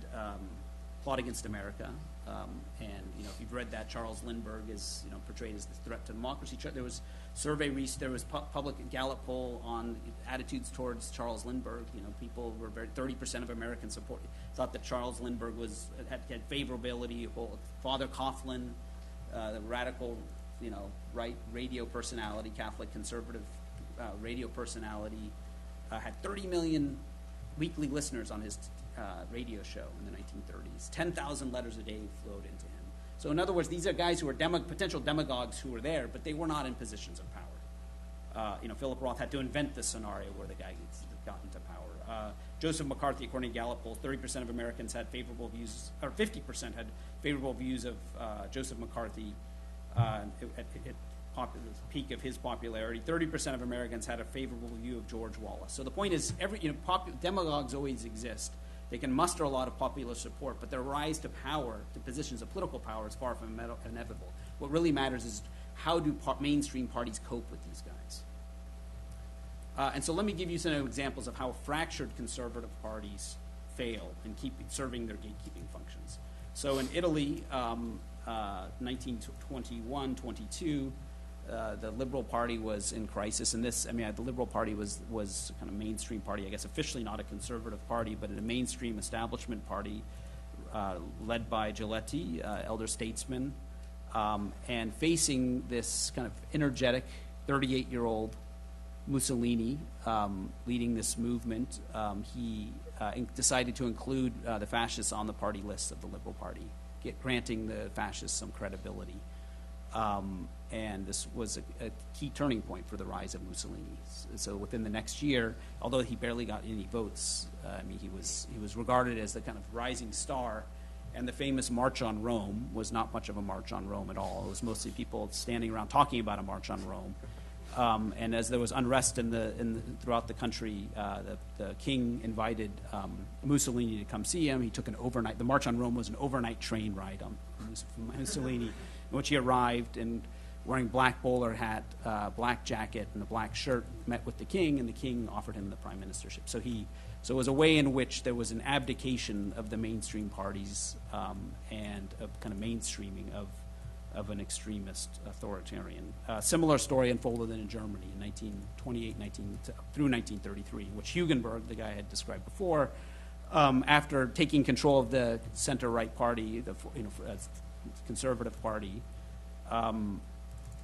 Plot Against America. And if you've read that, Charles Lindbergh is portrayed as the threat to democracy. There was there was public Gallup poll on attitudes towards Charles Lindbergh. People were 30% of Americans thought that Charles Lindbergh had favorability. Father Coughlin, the radical, right radio personality, Catholic conservative radio personality, had 30 million weekly listeners on his radio show in the 1930s. 10,000 letters a day flowed into him. So in other words, these are guys who were potential demagogues who were there, but they were not in positions of power. Philip Roth had to invent this scenario where the guy got into power. Joseph McCarthy, according to Gallup poll, 30% of Americans had favorable views, or 50% had favorable views of Joseph McCarthy at the peak of his popularity. 30% of Americans had a favorable view of George Wallace. So the point is, demagogues always exist. They can muster a lot of popular support, but their rise to power, to positions of political power, is far from inevitable. What really matters is how do mainstream parties cope with these guys? And so let me give you some examples of how fractured conservative parties fail in serving their gatekeeping functions. So in Italy, 1921-22, the Liberal Party was in crisis, and the Liberal Party was kind of mainstream party, I guess officially not a conservative party, but a mainstream establishment party led by Giletti, elder statesman, and facing this kind of energetic 38-year-old Mussolini leading this movement, he decided to include the fascists on the party list of the Liberal Party, granting the fascists some credibility. And this was a key turning point for the rise of Mussolini. So within the next year, although he barely got any votes, he was regarded as the kind of rising star. And the famous March on Rome was not much of a march on Rome at all. It was mostly people standing around talking about a march on Rome. And as there was unrest throughout the country, the king invited Mussolini to come see him. He took an overnight. The March on Rome was an overnight train ride on Mussolini, in which he arrived and wearing black bowler hat, black jacket, and a black shirt, met with the king, and the king offered him the prime ministership. So it was a way in which there was an abdication of the mainstream parties and a kind of mainstreaming of an extremist authoritarian. Similar story unfolded in Germany in 1928 through 1933, in which Hugenberg, the guy I had described before, after taking control of the center-right party, the conservative party,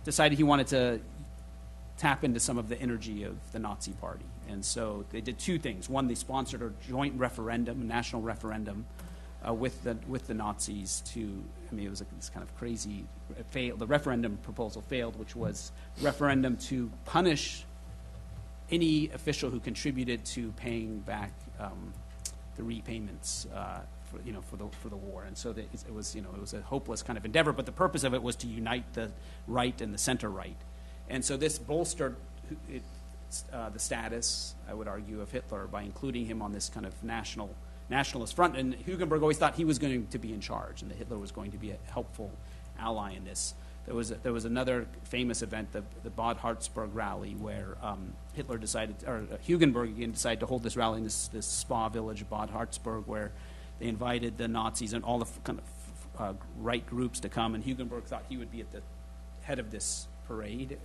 decided he wanted to tap into some of the energy of the Nazi party. And so they did two things. One, they sponsored a joint referendum, a national referendum, with the Nazis it was this kind of crazy, the referendum proposal failed, which was referendum to punish any official who contributed to paying back the repayments for the war. And so it was a hopeless kind of endeavor, but the purpose of it was to unite the right and the center right. And so this bolstered the status, I would argue, of Hitler by including him on this kind of nationalist front. And Hugenberg always thought he was going to be in charge and that Hitler was going to be a helpful ally in this. There was another famous event, the Bad Harzburg rally, where Hugenberg again decided to hold this rally in this spa village of Bad Harzburg, where they invited the Nazis and all the kind of right groups to come, and Hugenberg thought he would be at the head of this parade.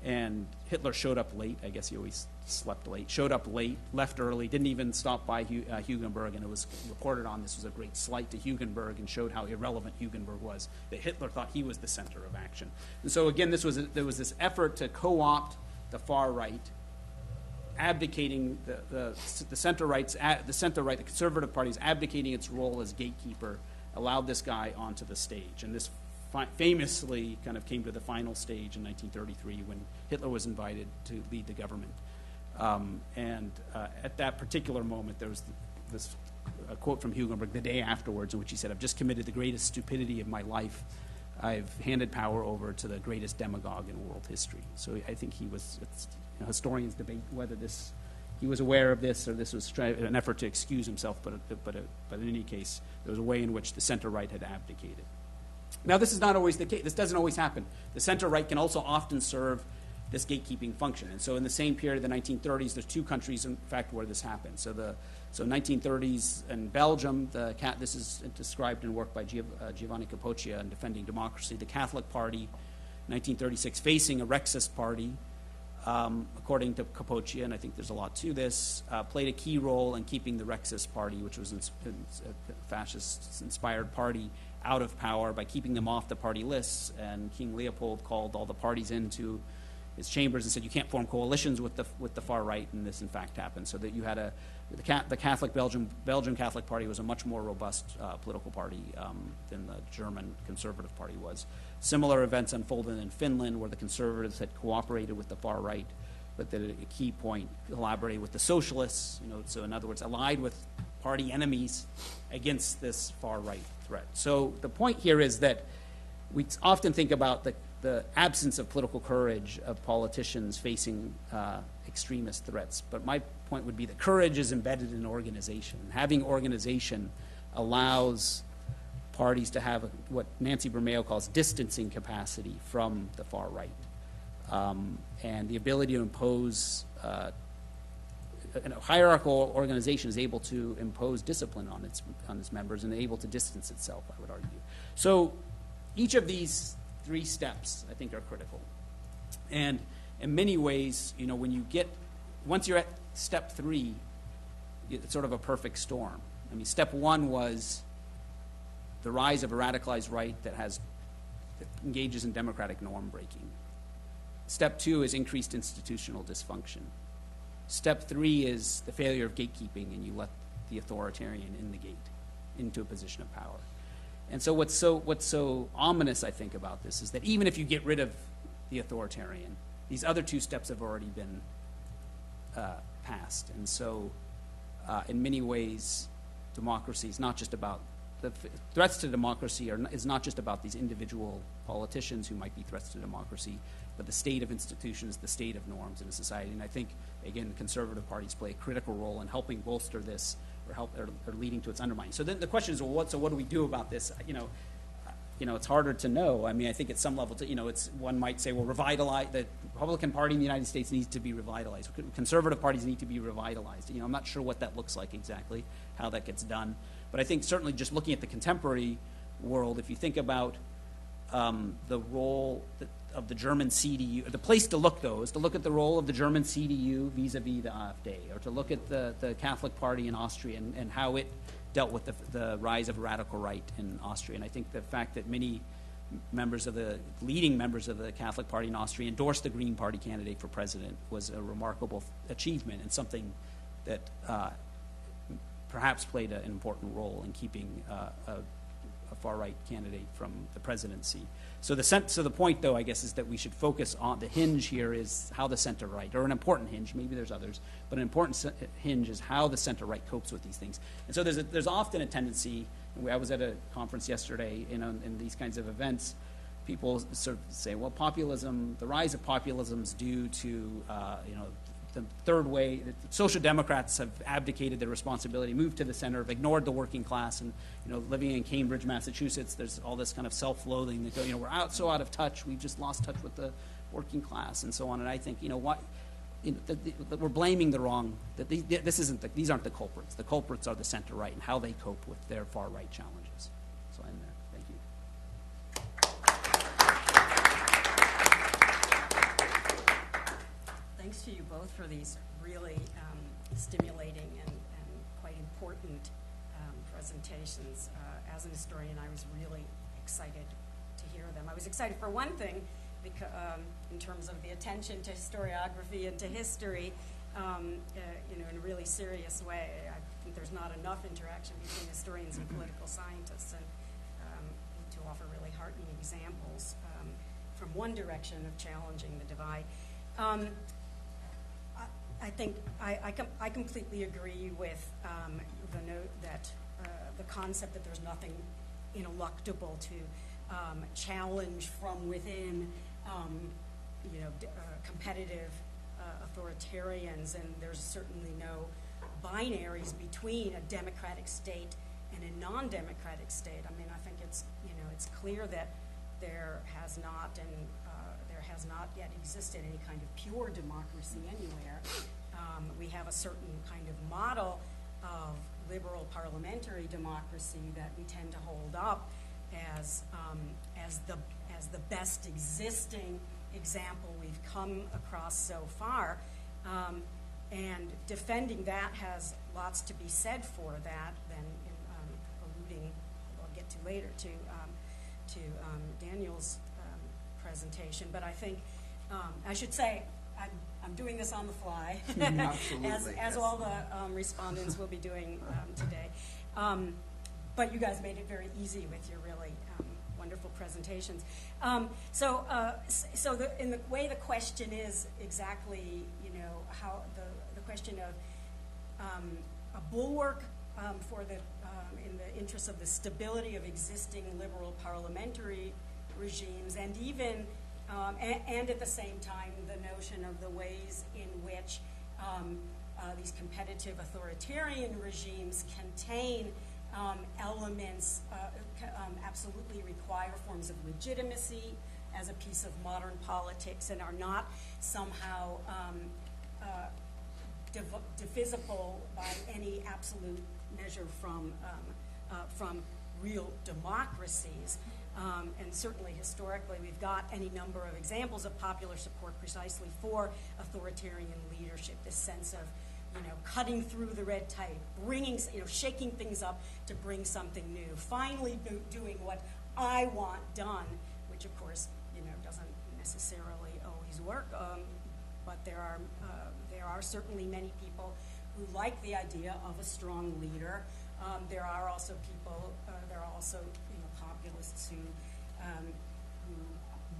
And Hitler showed up late. I guess he always slept late. Showed up late, left early, didn't even stop by Hugenberg, and it was reported on this was a great slight to Hugenberg and showed how irrelevant Hugenberg was, that Hitler thought he was the center of action. And so again, there was this effort to co-opt the far right, abdicating the center right, the conservative parties abdicating its role as gatekeeper, allowed this guy onto the stage. And this famously kind of came to the final stage in 1933 when Hitler was invited to lead the government. At that particular moment, there was this quote from Hugenberg the day afterwards in which he said, "I've just committed the greatest stupidity of my life. I've handed power over to the greatest demagogue in world history." So I think historians debate whether he was aware of this or this was an effort to excuse himself, but in any case, there was a way in which the center-right had abdicated. Now, this is not always the case. This doesn't always happen. The center-right can also often serve this gatekeeping function. And so in the same period, the 1930s, there's two countries, in fact, where this happened. So 1930s in Belgium, this is described in work by Giovanni Capoccia in Defending Democracy, the Catholic Party, 1936, facing a Rexist party, according to Capoccia, and I think there's a lot to this, played a key role in keeping the Rexist party, which was a fascist-inspired party, out of power by keeping them off the party lists. And King Leopold called all the parties into his chambers and said, you can't form coalitions with the far right, and this in fact happened. So that you had the Catholic Belgian Catholic Party was a much more robust political party than the German Conservative Party was. Similar events unfolded in Finland, where the Conservatives had cooperated with the far right, but that a key point, collaborated with the Socialists. So in other words, allied with party enemies against this far right threat. So the point here is that we often think about the absence of political courage of politicians facing extremist threats. But my point would be that courage is embedded in organization. Having organization allows parties to have what Nancy Bermeo calls distancing capacity from the far right. And the ability to impose a hierarchical organization is able to impose discipline on its members and able to distance itself, I would argue. So each of these three steps, I think, are critical. And in many ways, once you're at step 3, it's sort of a perfect storm. I mean, step 1 was the rise of a radicalized right that engages in democratic norm breaking. Step 2 is increased institutional dysfunction. Step 3 is the failure of gatekeeping, and you let the authoritarian in the gate into a position of power. And so what's so ominous, I think, about this is that even if you get rid of the authoritarian, these other two steps have already been passed. And so in many ways, democracy is not just about the threats to democracy is not just about these individual politicians who might be threats to democracy, but the state of institutions, the state of norms in a society. And I think, again, conservative parties play a critical role in helping bolster this or leading to its undermining. So then the question is, well, what do we do about this? It's harder to know. I mean, I think at some level, one might say, well, revitalize the Republican Party in the United States needs to be revitalized. Conservative parties need to be revitalized. I'm not sure what that looks like exactly, how that gets done. But I think certainly just looking at the contemporary world, if you think about the role of the German CDU, the place to look, though, is to look at the role of the German CDU vis-a-vis the AfD, or to look at the Catholic Party in Austria and how it dealt with the rise of radical right in Austria. And I think the fact that many leading members of the Catholic Party in Austria endorsed the Green Party candidate for president was a remarkable achievement and something that perhaps played an important role in keeping a far-right candidate from the presidency. So the point, though, I guess, is that we should focus on the hinge here is how the center-right, or an important hinge, maybe there's others, but an important hinge is how the center-right copes with these things. And so there's often a tendency, I was at a conference yesterday, in these kinds of events, people sort of say, well, the rise of populism is due to, the third way, the social democrats have abdicated their responsibility, moved to the center, have ignored the working class, and living in Cambridge, Massachusetts, there's all this kind of self-loathing that we're so out of touch, we've just lost touch with the working class, and so on. And I think that we're blaming the wrong. That these aren't the culprits. The culprits are the center right and how they cope with their far right challenges. So I'm there. Thank you. Thanks to you both for these really stimulating and quite important presentations. As an historian, I was really excited to hear them. I was excited for one thing, because, in terms of the attention to historiography and to history, in a really serious way. I think there's not enough interaction between historians and political scientists, and to offer really heartening examples from one direction of challenging the divide. I think I completely agree with the note that the concept that there's nothing ineluctable to challenge from within, competitive authoritarians, and there's certainly no binaries between a democratic state and a non-democratic state. I mean, I think it's clear that there has not and there has not yet existed any kind of pure democracy anywhere. We have a certain kind of model of liberal parliamentary democracy that we tend to hold up as the best existing example we've come across so far. And defending that has lots to be said for that, then alluding, I'll get to later, to Daniel's presentation. But I think, I should say, I'm doing this on the fly, Absolutely, as all the respondents will be doing today. But you guys made it very easy with your really wonderful presentations. So in the way the question is exactly, how the question of a bulwark for the in the interest of the stability of existing liberal parliamentary regimes, and even and at the same time the notion of the ways in which these competitive authoritarian regimes contain elements absolutely require forms of legitimacy as a piece of modern politics and are not somehow divisible by any absolute measure from real democracies. And certainly historically we've got any number of examples of popular support precisely for authoritarian leadership, this sense of cutting through the red tape, bringing, shaking things up to bring something new, finally doing what I want done, which of course, doesn't necessarily always work. But there are certainly many people who like the idea of a strong leader. There are also people, populists who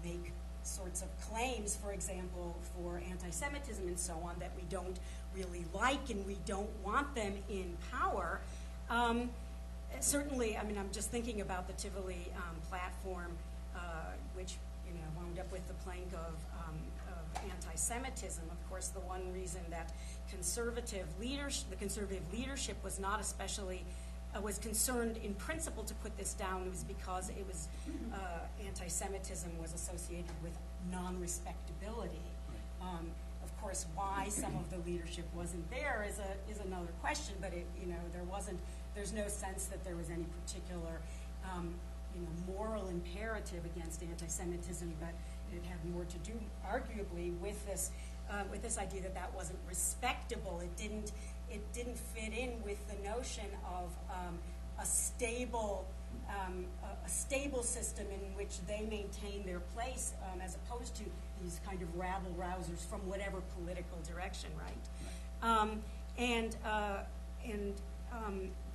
make sorts of claims, for example, for anti-Semitism and so on, that we don't really like and we don't want them in power. Certainly, I'm just thinking about the Tivoli platform, which wound up with the plank of anti-Semitism. Of course, the one reason that the conservative leadership was not especially was concerned in principle to put this down was because it was anti-Semitism was associated with non-respectability. Of course, why some of the leadership wasn't there is another question. But there's no sense that there was any particular moral imperative against anti-Semitism, but it had more to do, arguably, with this idea that wasn't respectable. It didn't fit in with the notion of a stable system in which they maintain their place, as opposed to these kind of rabble-rousers from whatever political direction, right? And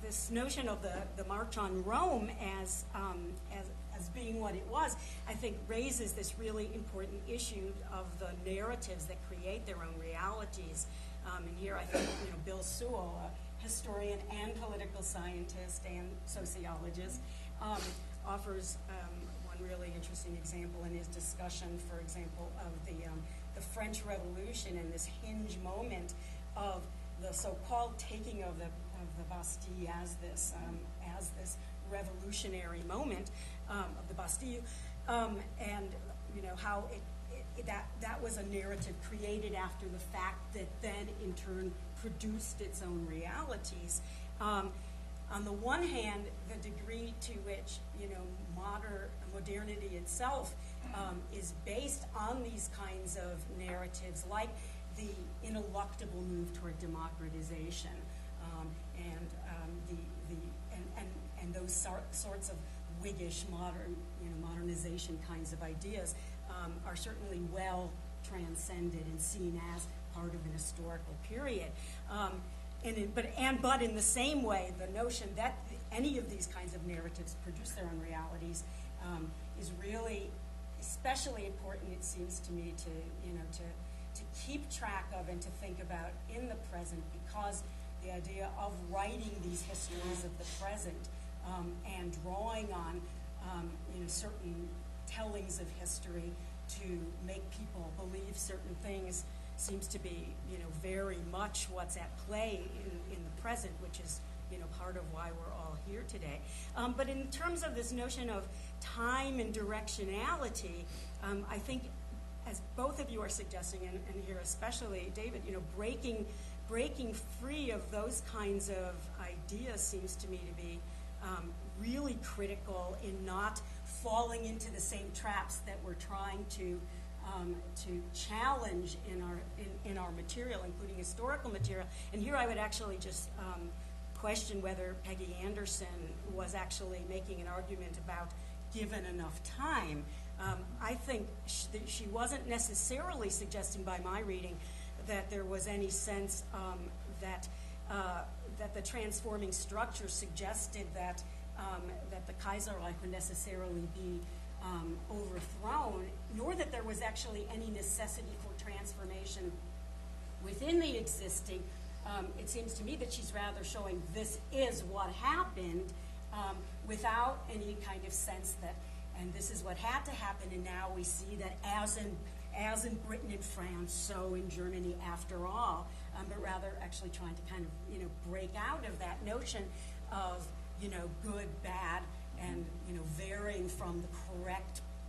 this notion of the March on Rome as being what it was, I think raises this really important issue of the narratives that create their own realities. And here I think Bill Sewell, a historian and political scientist and sociologist, offers one really interesting example in his discussion, for example, of the French Revolution and this hinge moment of the so-called taking of the Bastille as this revolutionary moment of the Bastille, and how that was a narrative created after the fact that then in turn produced its own realities. On the one hand, the degree to which modernity itself is based on these kinds of narratives, like the ineluctable move toward democratization, and those sorts of Whiggish modernization kinds of ideas are certainly well transcended and seen as part of an historical period. But in the same way, the notion that any of these kinds of narratives produce their own realities is really especially important, it seems to me, to keep track of and to think about in the present, because the idea of writing these histories of the present and drawing on certain tellings of history to make people believe certain things seems to be very much what's at play in the present, which is part of why we're all here today. But in terms of this notion of time and directionality, I think as both of you are suggesting, and here especially David, breaking free of those kinds of ideas seems to me to be really critical in not falling into the same traps that we're trying to challenge in our material, including historical material. And here I would actually just question whether Peggy Anderson was actually making an argument about given enough time. I think she wasn't necessarily suggesting by my reading that there was any sense that the transforming structure suggested that the Kaiserreich would necessarily be overthrown, nor that there was actually any necessity for transformation within the existing. It seems to me that she's rather showing this is what happened without any kind of sense that, and this is what had to happen, and now we see that as in Britain and France, so in Germany after all, but rather actually trying to kind of break out of that notion of good, bad, and varying from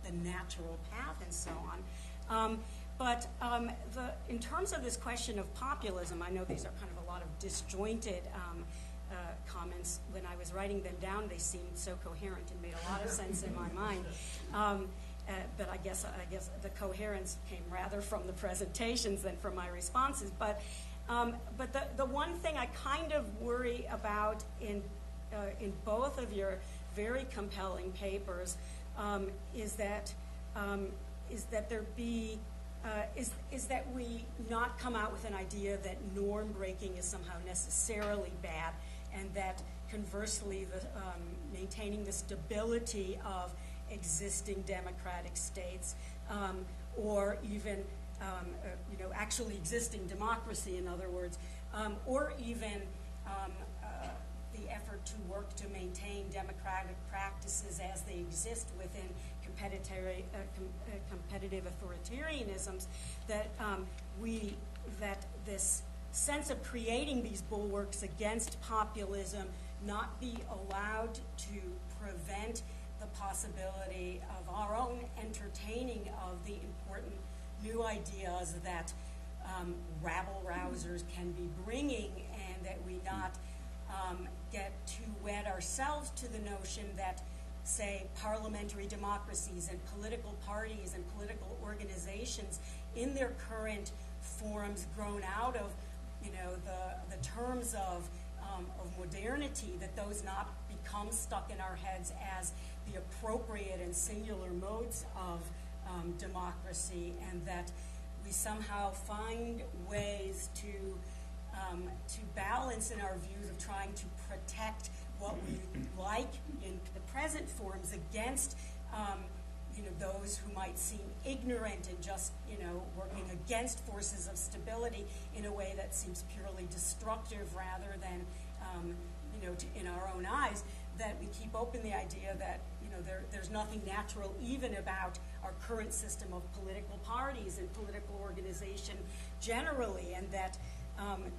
the natural path and so on. But in terms of this question of populism, I know these are kind of a lot of disjointed comments. When I was writing them down, they seemed so coherent and made a lot of sense in my mind. But I guess the coherence came rather from the presentations than from my responses. But the one thing I kind of worry about in both of your very compelling papers is that we not come out with an idea that norm breaking is somehow necessarily bad, and that conversely, maintaining the stability of existing democratic states, or even actually existing democracy, in other words, or even the effort to work to maintain democratic practices as they exist within competitive authoritarianisms, that this sense of creating these bulwarks against populism not be allowed to prevent the possibility of our own entertaining of the important new ideas that rabble-rousers can be bringing, and that we not get too wed ourselves to the notion that, say, parliamentary democracies and political parties and political organizations in their current forms grown out of the terms of modernity, that those not become stuck in our heads as the appropriate and singular modes of democracy, and that we somehow find ways to balance in our views of trying to protect what we like in the present forms against those who might seem ignorant and just working against forces of stability in a way that seems purely destructive rather than in our own eyes, that we keep open the idea that there's nothing natural even about our current system of political parties and political organization generally, and that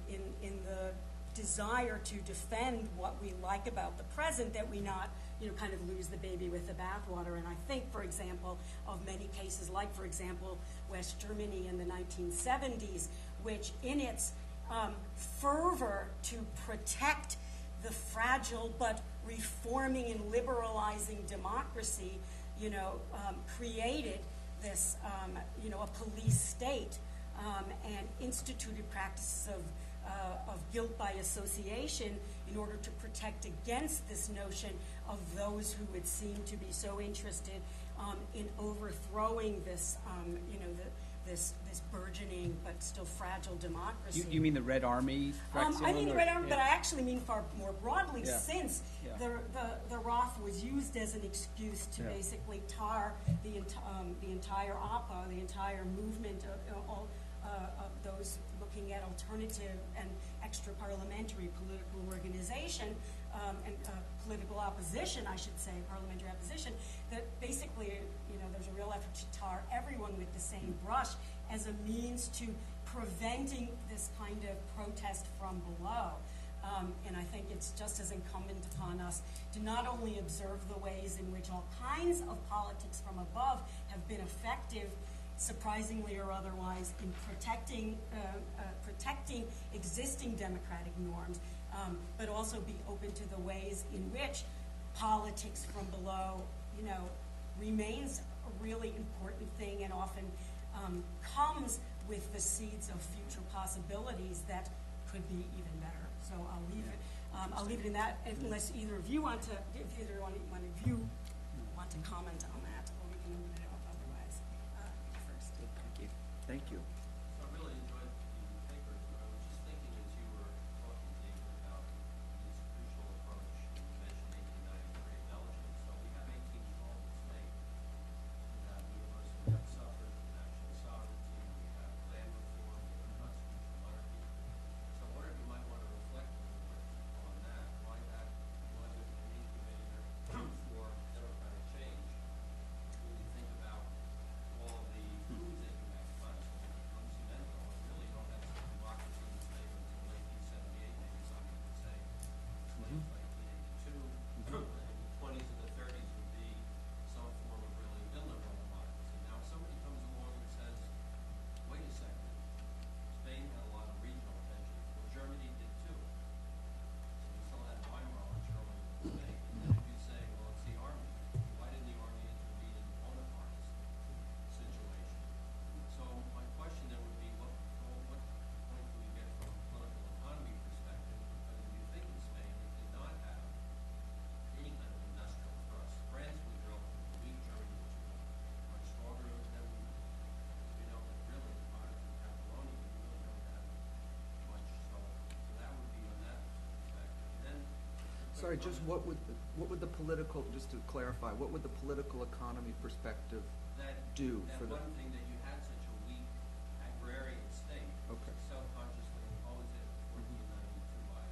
in the desire to defend what we like about the present, that we not kind of lose the baby with the bathwater. And I think, for example, of many cases, like, for example, West Germany in the 1970s, which in its fervor to protect the fragile but reforming and liberalizing democracy, created this, a police state and instituted practices of guilt by association in order to protect against this notion of those who would seem to be so interested in overthrowing this, this burgeoning but still fragile democracy. You mean the Red Army? I mean the Red Army, but I actually mean far more broadly, Yeah. since the RAF was used as an excuse to basically tar the entire APA, the entire movement of those looking at alternative and extra-parliamentary political organization and political opposition, I should say, parliamentary opposition, that basically, there's a real effort to tar everyone with the same brush as a means to preventing this kind of protest from below. And I think it's just as incumbent upon us to not only observe the ways in which all kinds of politics from above have been effective surprisingly or otherwise, in protecting existing democratic norms, but also be open to the ways in which politics from below, remains a really important thing and often comes with the seeds of future possibilities that could be even better. So I'll leave it in that, unless either of you want to, want to comment on that, or we can move it up otherwise. First. Thank you. So I really enjoyed the papers, but I was just thinking as you were talking, David, about the institutional approach. You mentioned 1893 Belgium. So we have 1812 in Spain. We have universal, we have suffrage, national sovereignty, we have land reform, we have constitutional monarchy. So I wonder if you might want to reflect a little bit on that, why that was an incubator for democratic change. When you think about all of the coups that you have done, Luciano, and really don't have democracy in Spain until 1978, maybe some would say, late 1982. In the 20s and the 30s would be some form of really illiberal democracy. Now, if somebody comes along and says, wait a second, Spain had a lot of regional tensions. Well, Germany did too. So you still had Weimar on Germany and Spain. And then if you say, well, it's the army, why didn't the army intervene in Bonaparte's situation? So my question then would be, what point do we get from a political economy perspective? Because if you think in Spain, it did not have any kind of industrial thrust. France was relatively weak. Germany was much stronger than we know, but really, apart from Catalonia, we really don't have much. So that would be on that perspective. And then, Sorry, just what would the political, just to clarify, what would the political economy perspective that do that for the? one thing that you had such a weak agrarian state, Okay. subconsciously imposed it in 1492 by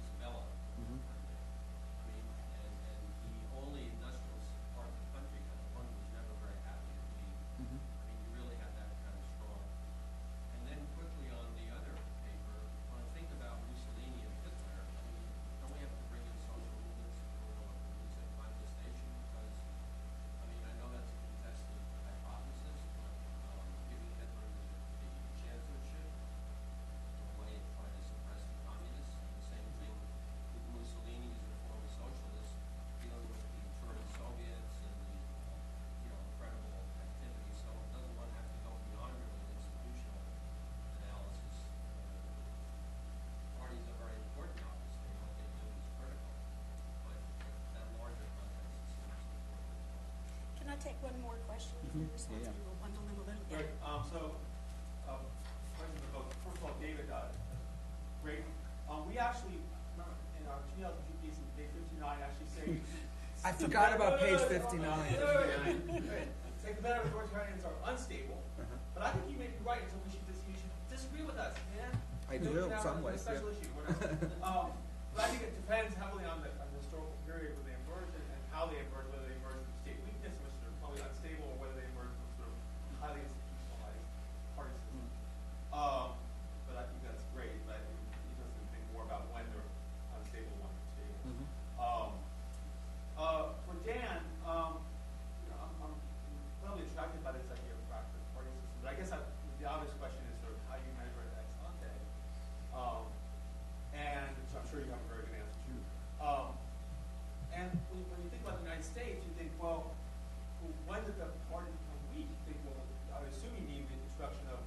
Ziblatt. Mhm. I mean, and the only industrial part of the country, one was never very happy to be. Mhm. I mean, you really had that kind of strong. And then quickly on the other paper, when I think about Mussolini and Hitler, I mean, don't we have to bring in social movements for music contestation? Because, I mean, I know that's a contested hypothesis, but giving Hitler the chancellorship, in a way, trying to suppress the communists, and the same thing with Mussolini as a former socialist, dealing with the Turin Soviets and the, incredible activities. So doesn't one have to go beyond really institutional analysis? Parties are very important, obviously, and what they do is critical, but that larger context seems important as well. Can I take one more question? Response? Yeah. We'll bundle them a little bit. Great. Questions about, first of all, David, great. We actually, remember, in our genealogy piece in page 59, actually say. I forgot about page 59. Say the better authoritarians are unstable, but I think you may be right, so you should disagree with us, man. I do, in some ways, It's a special issue. But I think it depends heavily on the historical period when they emerged and how they emerged, whether they emerged from state weakness, which they're probably unstable, or whether they emerged from sort of highly institutionalized party system. But I think that's great. But I think he doesn't think more about when they're unstable, when they're stable. For Dan, I'm probably attracted by this idea of practice party system. But I guess the obvious question is sort of how you measure it ex ante. And so I'm sure you have a very good answer too. And when you think about the United States, you think, well, when did the party become weak? You think, well, I would assume you mean the introduction of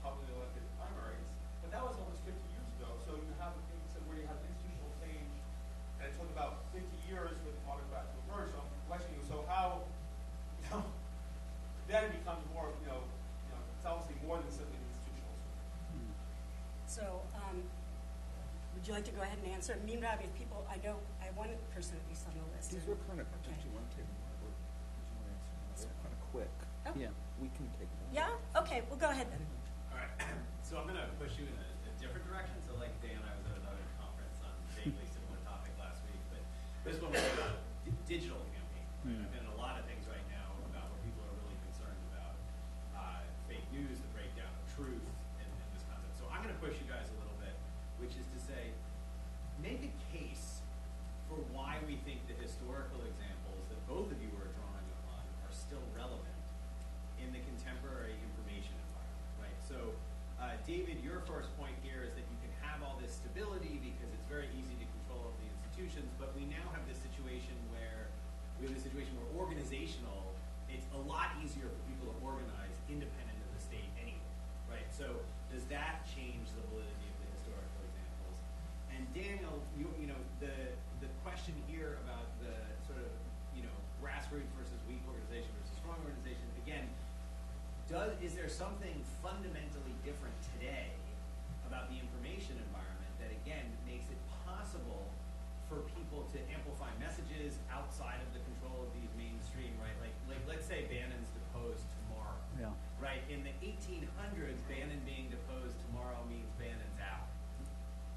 popularly elected primaries, but that was almost 50 years ago. So you have a thing where you have institutional change, and it took about 50 years for the autocrat to emerge. So I'm questioning you. So how, then it becomes more, it's obviously more than simply the institutional. So, would you like to go ahead and answer? Meanwhile, if people, I know, I have one person at least on the list. These were kind of. Okay. Did you want to take them? Or did you want to answer? They're kind of quick. Oh. Yeah. We can take them. Yeah? Okay, well, go ahead then. All right, so I'm going to push you in a different direction. So like Dan, I was at another conference on vaguely similar topic last week, but this one was about digital campaign. I've been in a lot of things right now about what people are really concerned about, fake news, the breakdown of truth, and this concept. So I'm going to push you guys a little bit, which is to say, make a case for why we think the historical examples that both of you are drawing upon are still relevant in the contemporary institutions, but we now have this situation where organizational, it's a lot easier for people to organize independent of the state anyway, right? So does that change the validity of the historical examples? And Daniel, the question here about the sort of, grassroots versus weak organization versus strong organization, again, is there something fundamentally different today about the information environment that, again, makes it possible for people to amplify messages outside of the control of these mainstream, right? Like let's say Bannon's deposed tomorrow, right? In the 1800s, Bannon being deposed tomorrow means Bannon's out.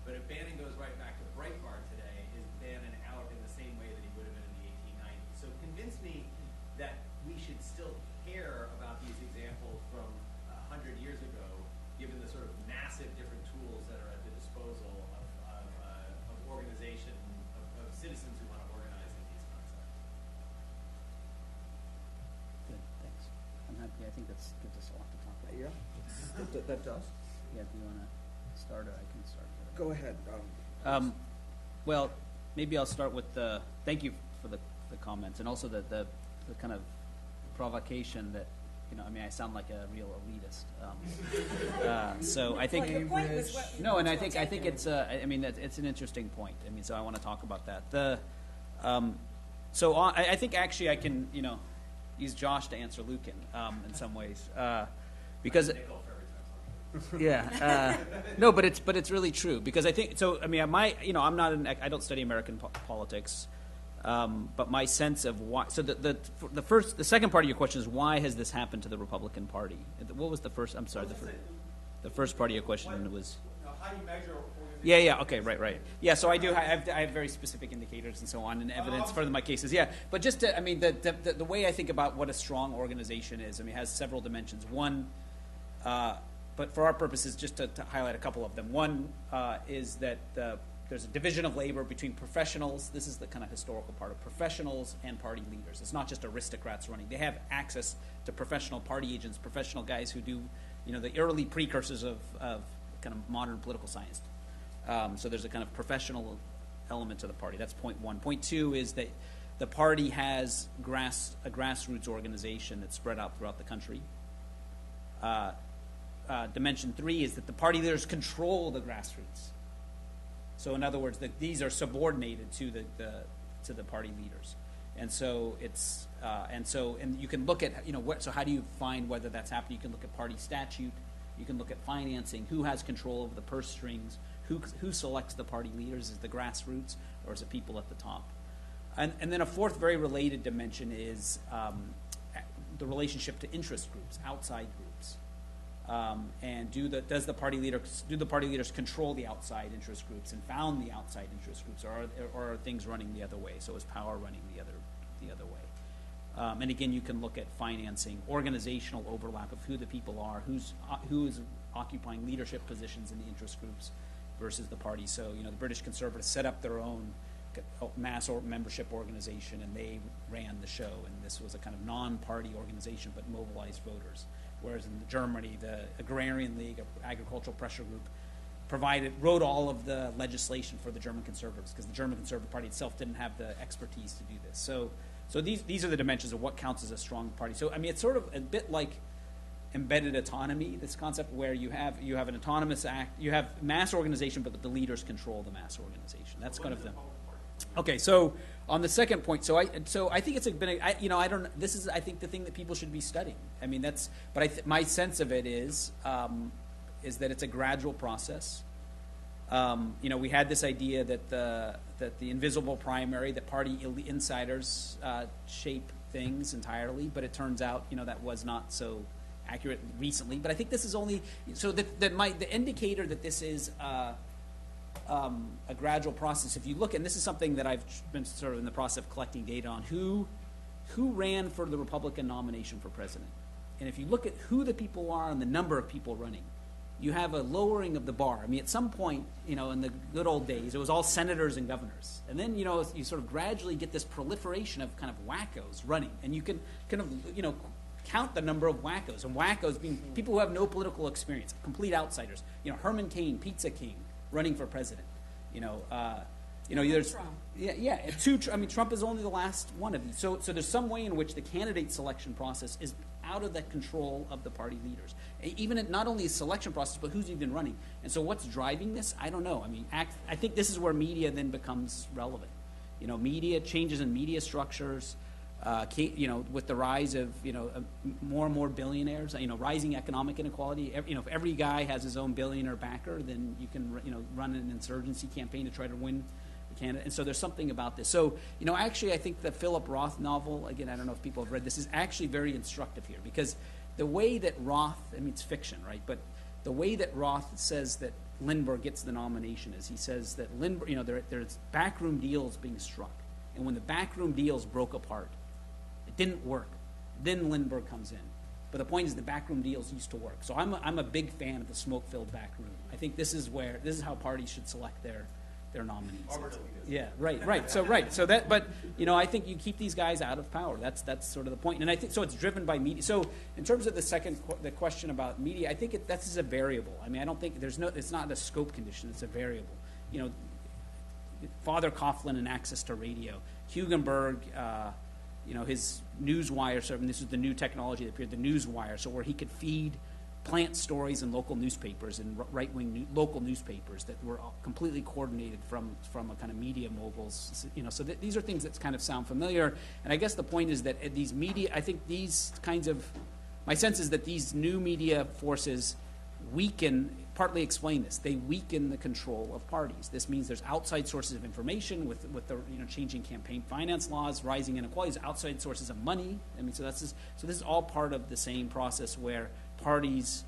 But if Bannon goes right back to Breitbart today, is Bannon out in the same way that he would have been in the 1890s? So convince me that we should still care about these examples from 100 years ago, given the sort of massive different tools that are at the disposal of organization, of citizens who want to organize in these concepts. Good, thanks. I'm happy. I think that gives us a lot to talk about. Yeah, that does. Yeah, if you want to start, or I can start. Go ahead. Well, maybe I'll start with the, thank you for the comments, and also the kind of provocation that, I sound like a real elitist. So I think, Well, your point was what- no, and I well think taken. it's it's an interesting point. So I want to talk about that. I think actually I can, use Josh to answer Lucan in some ways, because. Yeah, no, but it's really true, because I think so. I'm not I don't study American politics, but my sense of why. So the second part of your question is, why has this happened to the Republican Party? What was the first? I'm sorry, the first part of your question was. How do you measure? Yeah. Okay. Right. Yeah. So I have very specific indicators and so on, and evidence for my cases. Yeah. But just to, the way I think about what a strong organization is, it has several dimensions. One. But for our purposes, just to highlight a couple of them. One is that there's a division of labor between professionals. This is the kind of historical part of professionals and party leaders. It's not just aristocrats running. They have access to professional party agents, professional guys who do, the early precursors of kind of modern political science. So there's a kind of professional element to the party. That's point one. Point two is that the party has a grassroots organization that's spread out throughout the country. Dimension three is that the party leaders control the grassroots. So in other words, these are subordinated to the party leaders, and so it's and you can look at so how do you find whether that's happening? You can look at party statute, you can look at financing, who has control over the purse strings, who selects the party leaders, is the grassroots or is it people at the top? And then a fourth very related dimension is the relationship to interest groups, outside groups. And do the party leaders control the outside interest groups and found the outside interest groups, or are things running the other way? So is power running the other way? And again, you can look at financing, organizational overlap of who the people are, who is occupying leadership positions in the interest groups versus the party. So the British Conservatives set up their own mass or membership organization, and they ran the show. And this was a kind of non-party organization, but mobilized voters. Whereas in Germany, the Agrarian League, an agricultural pressure group, wrote all of the legislation for the German Conservatives, because the German Conservative Party itself didn't have the expertise to do this. So these are the dimensions of what counts as a strong party. So it's sort of a bit like embedded autonomy, this concept where you have an autonomous act, you have mass organization, but the leaders control the mass organization. That's kind of the. Okay, so on the second point, so I think it's been this is I think the thing that people should be studying. My sense of it is that it's a gradual process. We had this idea that the invisible primary, that party insiders shape things entirely, but it turns out that was not so accurate recently. But I think this is only so that the indicator that this is. A gradual process. If you look, and this is something that I've been sort of in the process of collecting data on, who ran for the Republican nomination for president, and if you look at who the people are and the number of people running, you have a lowering of the bar. At some point, in the good old days, it was all senators and governors, and then you sort of gradually get this proliferation of kind of wackos running, and you can kind of count the number of wackos, and wackos being people who have no political experience, complete outsiders. Herman Cain, Pizza King, running for president, there's Trump. Trump is only the last one of these. So there's some way in which the candidate selection process is out of the control of the party leaders. Even not only the selection process, but who's even running. And so what's driving this? I don't know. I mean, I think this is where media then becomes relevant. Media changes in media structures. With the rise of more and more billionaires, rising economic inequality. If every guy has his own billionaire backer, then you can run an insurgency campaign to try to win the candidate. And so there's something about this. So actually, I think the Philip Roth novel, again, I don't know if people have read this, is actually very instructive here, because the way that Roth, it's fiction, right? But the way that Roth says that Lindbergh gets the nomination is he says that Lindbergh, there's backroom deals being struck, and when the backroom deals broke apart, it didn't work. Then Lindbergh comes in. But the point is the backroom deals used to work. So I'm a big fan of the smoke-filled backroom. I think this is how parties should select their nominees. Yeah, right. So that, but I think you keep these guys out of power. That's sort of the point. And I think so. It's driven by media. So in terms of the question about media, I think that's a variable. I don't think it's not a scope condition. It's a variable. Father Coughlin and access to radio, Hugenberg. His Newswire service, and this is the new technology that appeared, the Newswire, so where he could feed plant stories in local newspapers and right-wing local newspapers that were completely coordinated from a kind of media moguls. So these are things that kind of sound familiar. And I guess the point is that these media, I think these kinds of, my sense is that these new media forces partly explain this. They weaken the control of parties. This means there's outside sources of information with the changing campaign finance laws, rising inequalities, outside sources of money. So this is all part of the same process where parties,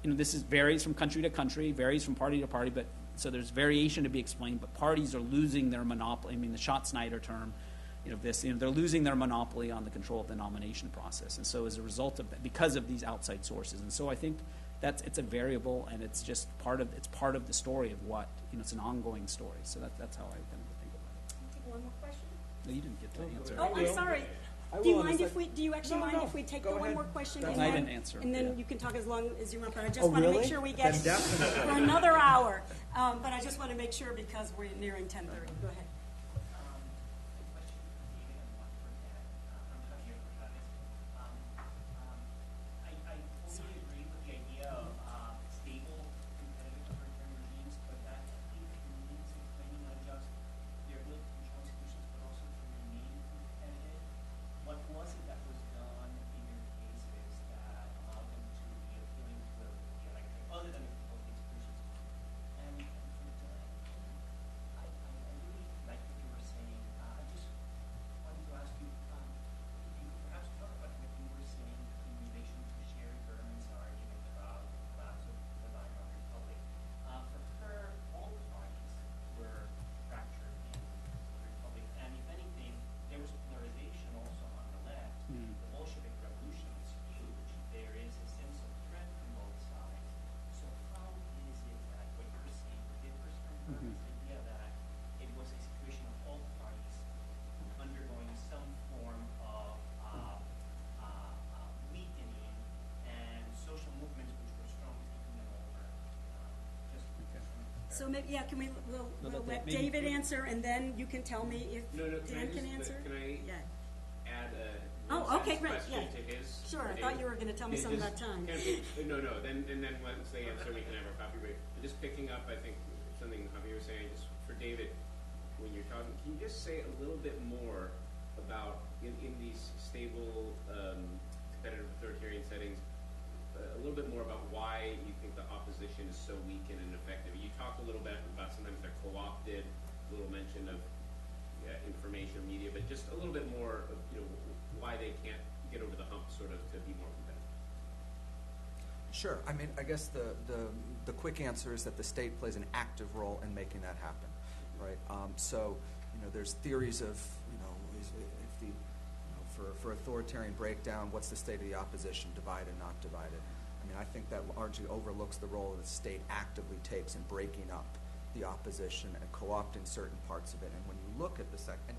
this varies from country to country, varies from party to party, but so there's variation to be explained, but parties are losing their monopoly. The Schacht-Snyder term, they're losing their monopoly on the control of the nomination process. And so as a result of that, because of these outside sources. And so I think it's a variable, and it's just part of the story of what, it's an ongoing story. So that's how I kind of think about it. Take one more question. No, you didn't get to answer. Oh, I'm sorry. Do you actually mind if we take one more question? I didn't answer. And then you can talk as long as you want, but I just want to make sure we get Then definitely. for another hour. But I just want to make sure because we're nearing 10:30. Go ahead. idea that it was a situation of all parties undergoing some form of weakening and social movements which were strong taking them over. So maybe, we'll let maybe- David answer, and then you can tell me if Dan can answer? Can I Yeah. add a Oh, okay, great, question yeah. to his? Sure, I to thought David? you were going to tell me something about time. No, then once they answer, we can have our coffee break. Just picking up, I think, something Javier was saying, just for David, when you're talking, can you just say a little bit more about, in these stable, competitive authoritarian settings, a little bit more about why you think the opposition is so weak and ineffective? You talked a little bit about sometimes they're co-opted, a little mention of information media, but just a little bit more of, why they can't get over the hump sort of to be more competitive. Sure. I mean, I guess the quick answer is that the state plays an active role in making that happen, right? So, there's theories of, if the, for authoritarian breakdown, what's the state of the opposition, divided, not divided? I mean, I think that largely overlooks the role that the state actively takes in breaking up the opposition and co-opting certain parts of it. And when you look at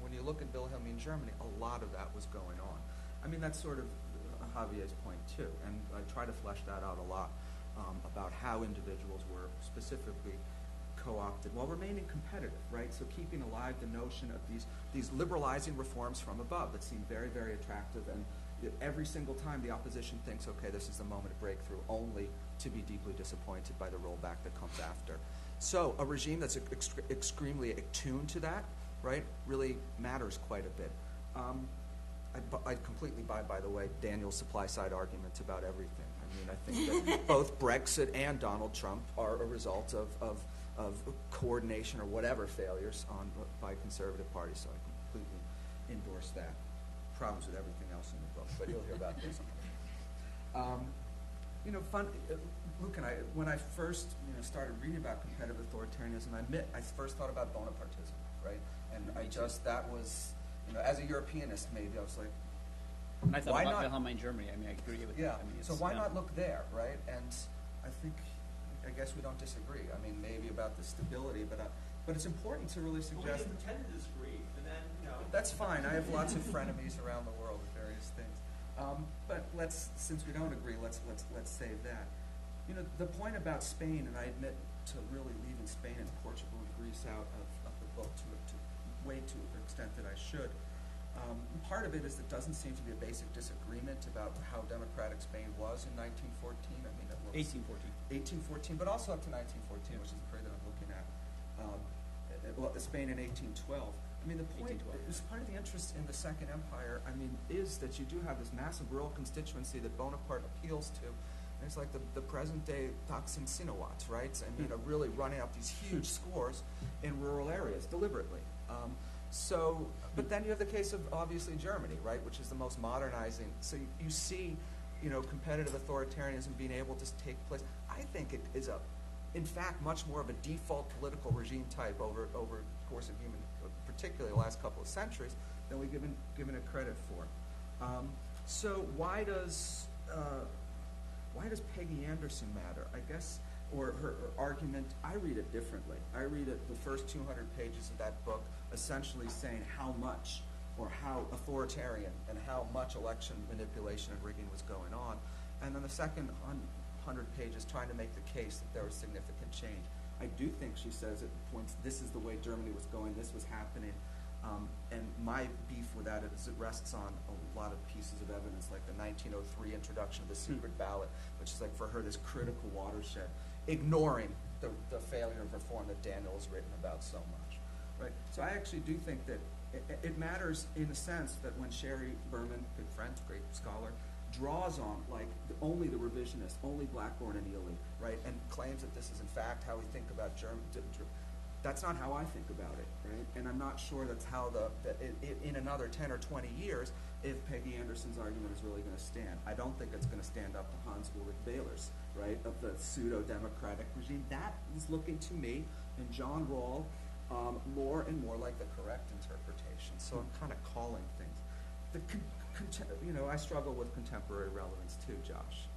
when you look at Wilhelmine Germany, a lot of that was going on. I mean, that's sort of Javier's point too, and I try to flesh that out a lot about how individuals were specifically co-opted while remaining competitive, right? So keeping alive the notion of these liberalizing reforms from above that seem very, very attractive, and every single time the opposition thinks, okay, this is the moment of breakthrough, only to be deeply disappointed by the rollback that comes after. So a regime that's extremely attuned to that, right, really matters quite a bit. I'd completely buy, by the way, Daniel's supply-side argument about everything. I mean, I think that both Brexit and Donald Trump are a result of coordination or whatever failures by conservative parties, so I completely endorse that. Problems with everything else in the book, but you'll hear about this. Luke and I, when I first started reading about competitive authoritarianism, I admit I first thought about Bonapartism, right? And that was, as a Europeanist, maybe I was like, And I thought why about not? Wilhelm in Germany. I mean, I agree with Yeah. that. I mean, So why not look there, right? And I guess we don't disagree. I mean, maybe about the stability, but it's important to really But we suggest. can pretend to disagree, and then, That's fine. I have lots of frenemies around the world with various things. But since we don't agree, let's save that. The point about Spain, and I admit to really leaving Spain and Portugal and Greece out of the book to way to an extent that I should. Part of it is there doesn't seem to be a basic disagreement about how democratic Spain was in 1914. I mean, it was 1814. 1814, but also up to 1914, which is the period that I'm looking at. Spain in 1812. I mean, the point 1812. is part of the interest in the Second Empire, I mean, is that you do have this massive rural constituency that Bonaparte appeals to. And it's like the present-day Thaksin Sinawats, right? I mean, really running up these huge scores in rural areas deliberately. But then you have the case of, obviously, Germany, right, which is the most modernizing. So you see, competitive authoritarianism being able to take place. I think it is in fact, much more of a default political regime type over the course of particularly the last couple of centuries, than we've given it credit for. So why does Peggy Anderson matter? I guess, or her argument, I read it differently. I read it, the first 200 pages of that book, essentially saying how much, or how authoritarian, and how much election manipulation and rigging was going on. And then the second 100 pages trying to make the case that there was significant change. I do think she says at points, this is the way Germany was going, this was happening. And my beef with that is it rests on a lot of pieces of evidence, like the 1903 introduction of the secret ballot, which is like for her this critical watershed, ignoring the failure of reform that Daniel has written about so much. Right? So I actually do think that it matters in the sense that when Sherry Berman, good friend, great scholar, draws on only the revisionist, only Blackburn and Ely, right, and claims that this is in fact how we think about German. That's not how I think about it, right? And I'm not sure that's how in another 10 or 20 years, if Peggy Anderson's argument is really going to stand. I don't think it's going to stand up to Hans Ulrich Wehler's, right, of the pseudo-democratic regime. That is looking to me, and John Rawls, more and more like the correct interpretation. So I'm kind of calling things. I struggle with contemporary relevance too, Josh.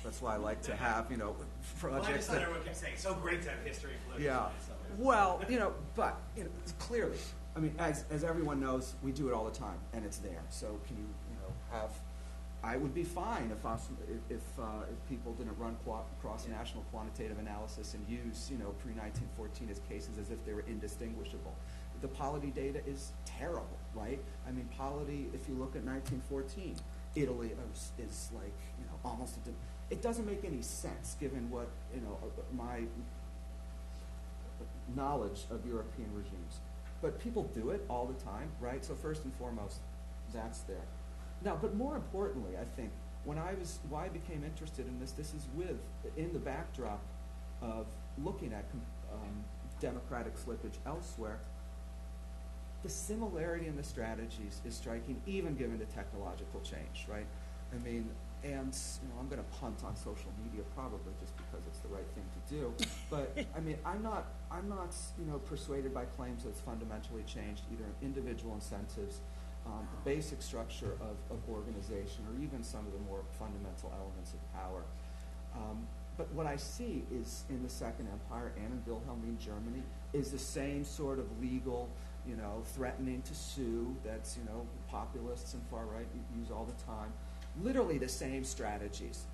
That's why I like to have, projects that. Everyone kept saying, so great to have history and political Yeah. science. Well, but clearly, I mean, as everyone knows, we do it all the time, and it's there. So can you, have? I would be fine if people didn't run cross-national quantitative analysis and use, pre-1914 as cases as if they were indistinguishable. The polity data is terrible, right? I mean, polity, if you look at 1914, Italy is like, almost it doesn't make any sense given what, my knowledge of European regimes. But people do it all the time, right? So first and foremost, that's there. Now, but more importantly, I think, why I became interested in this is in the backdrop of looking at democratic slippage elsewhere. The similarity in the strategies is striking, even given the technological change, right? I mean, and I'm going to punt on social media probably just because it's the right thing to do. But I mean, I'm not persuaded by claims that it's fundamentally changed either in individual incentives, the basic structure of organization, or even some of the more fundamental elements of power. But what I see is in the Second Empire and in Wilhelmine Germany is the same sort of legal, threatening to sue that's, populists and far right use all the time. Literally the same strategies.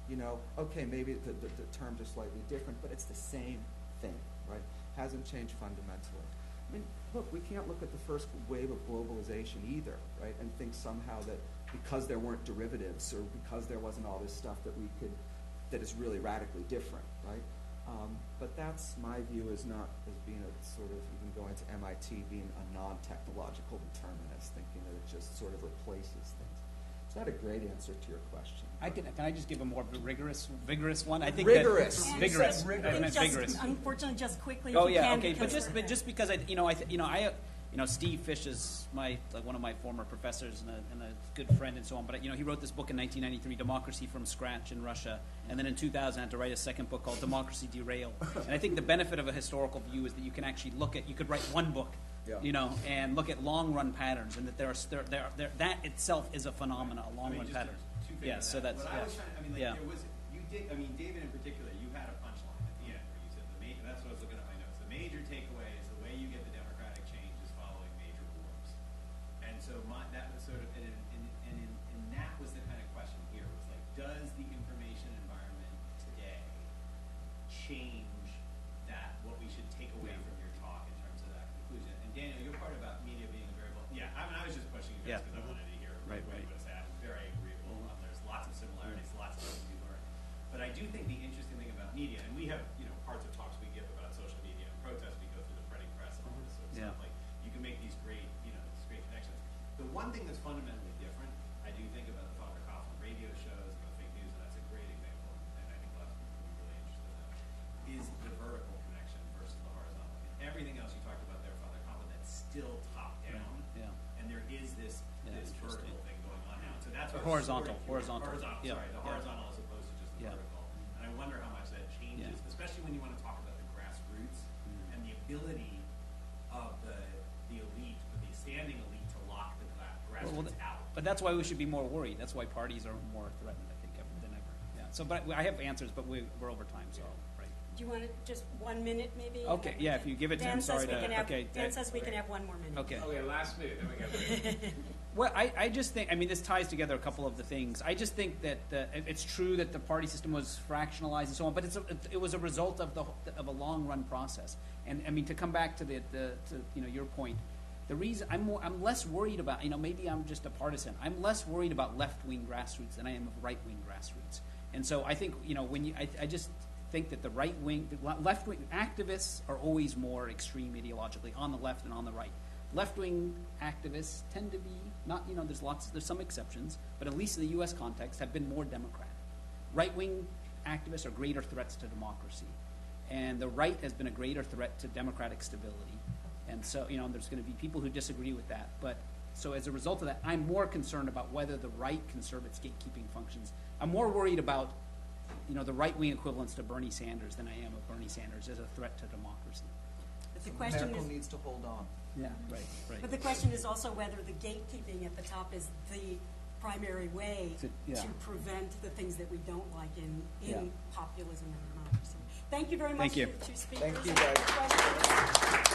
Okay, maybe the terms are slightly different, but it's the same thing, right? Hasn't changed fundamentally. I mean, look, we can't look at the first wave of globalization either, right, and think somehow that because there weren't derivatives or because there wasn't all this stuff that is really radically different, right? But that's my view as not as being a sort of, even going to MIT, being a non-technological determinist, thinking that it just sort of replaces things. It's not a great answer to your question. Can I just give a more vigorous one? I think Rigorous. That, vigorous. And I meant just, vigorous. unfortunately, just quickly. Oh if you yeah, can, okay. But because just because Steve Fish is one of my former professors and a good friend and so on. But he wrote this book in 1993, Democracy from Scratch in Russia, and then in 2000 had to write a second book called Democracy Derailed. And I think the benefit of a historical view is that you can actually you could write one book, and look at long run patterns, and that that itself is a phenomena, a long run pattern. Yeah, so that's. But I was trying. Yeah. There was David in particular. You had a punchline at the end where you said and that's what I was looking at my notes. The major takeaway is the way you get the democratic change is following major wars. And so that was sort of, and that was the kind of question here was like, does the information environment today change what we should take away from your talk in terms of that conclusion? And Daniel, your part about media being a variable. Yeah, I was just pushing you guys because I wanted to hear what you would say. I'm very agreeable. There's lots of similarities, lots of things we learn. But I do think the interesting thing about media, and we have parts of talks we give about social media and protests. We go through the printing press and all this sort of stuff. Like you can make these great, these great connections. The one thing that's fundamentally different, I do think about the Father Coughlin radio shows and the fake news, and that's a great example, and I think lots of people would be really interested in that, is the vertical connection versus the horizontal. And everything else you talked about there, Father Coughlin, that's still top down, and there is this vertical thing going on now. So that's what horizontal. Sorry, the horizontal as opposed to just the vertical. And I wonder how much that changes, especially when you want to talk about the grassroots and the ability of the elite, the standing elite, to lock the grassroots out. But that's why we should be more worried. That's why parties are more threatened, I think, than ever. Yeah. So, but I have answers, but we're over time, so. Do you want just 1 minute, maybe? Okay, yeah, if you give it to him, Dan says we can have 1 more minute. Okay. Okay, last minute, then we got Well, I just think, this ties together a couple of the things. I just think that it's true that the party system was fractionalized and so on, but it was a result of a long run process. And to come back to your point, the reason I'm less worried about, maybe I'm just a partisan. I'm less worried about left wing grassroots than I am of right wing grassroots. And so I think I just think that the left wing activists are always more extreme ideologically on the left and on the right. Left-wing activists tend to be not, there's some exceptions, but at least in the U.S. context, have been more democratic. Right-wing activists are greater threats to democracy, and the right has been a greater threat to democratic stability. And so, there's going to be people who disagree with that. But so as a result of that, I'm more concerned about whether the right can serve its gatekeeping functions. I'm more worried about, the right-wing equivalents to Bernie Sanders than I am of Bernie Sanders as a threat to democracy. But the question America is, needs to hold on. Yeah, right. but the question is also whether the gatekeeping at the top is the primary way to prevent the things that we don't like in populism and democracy. Thank you very much Thank you. to speakers. Thank you, guys.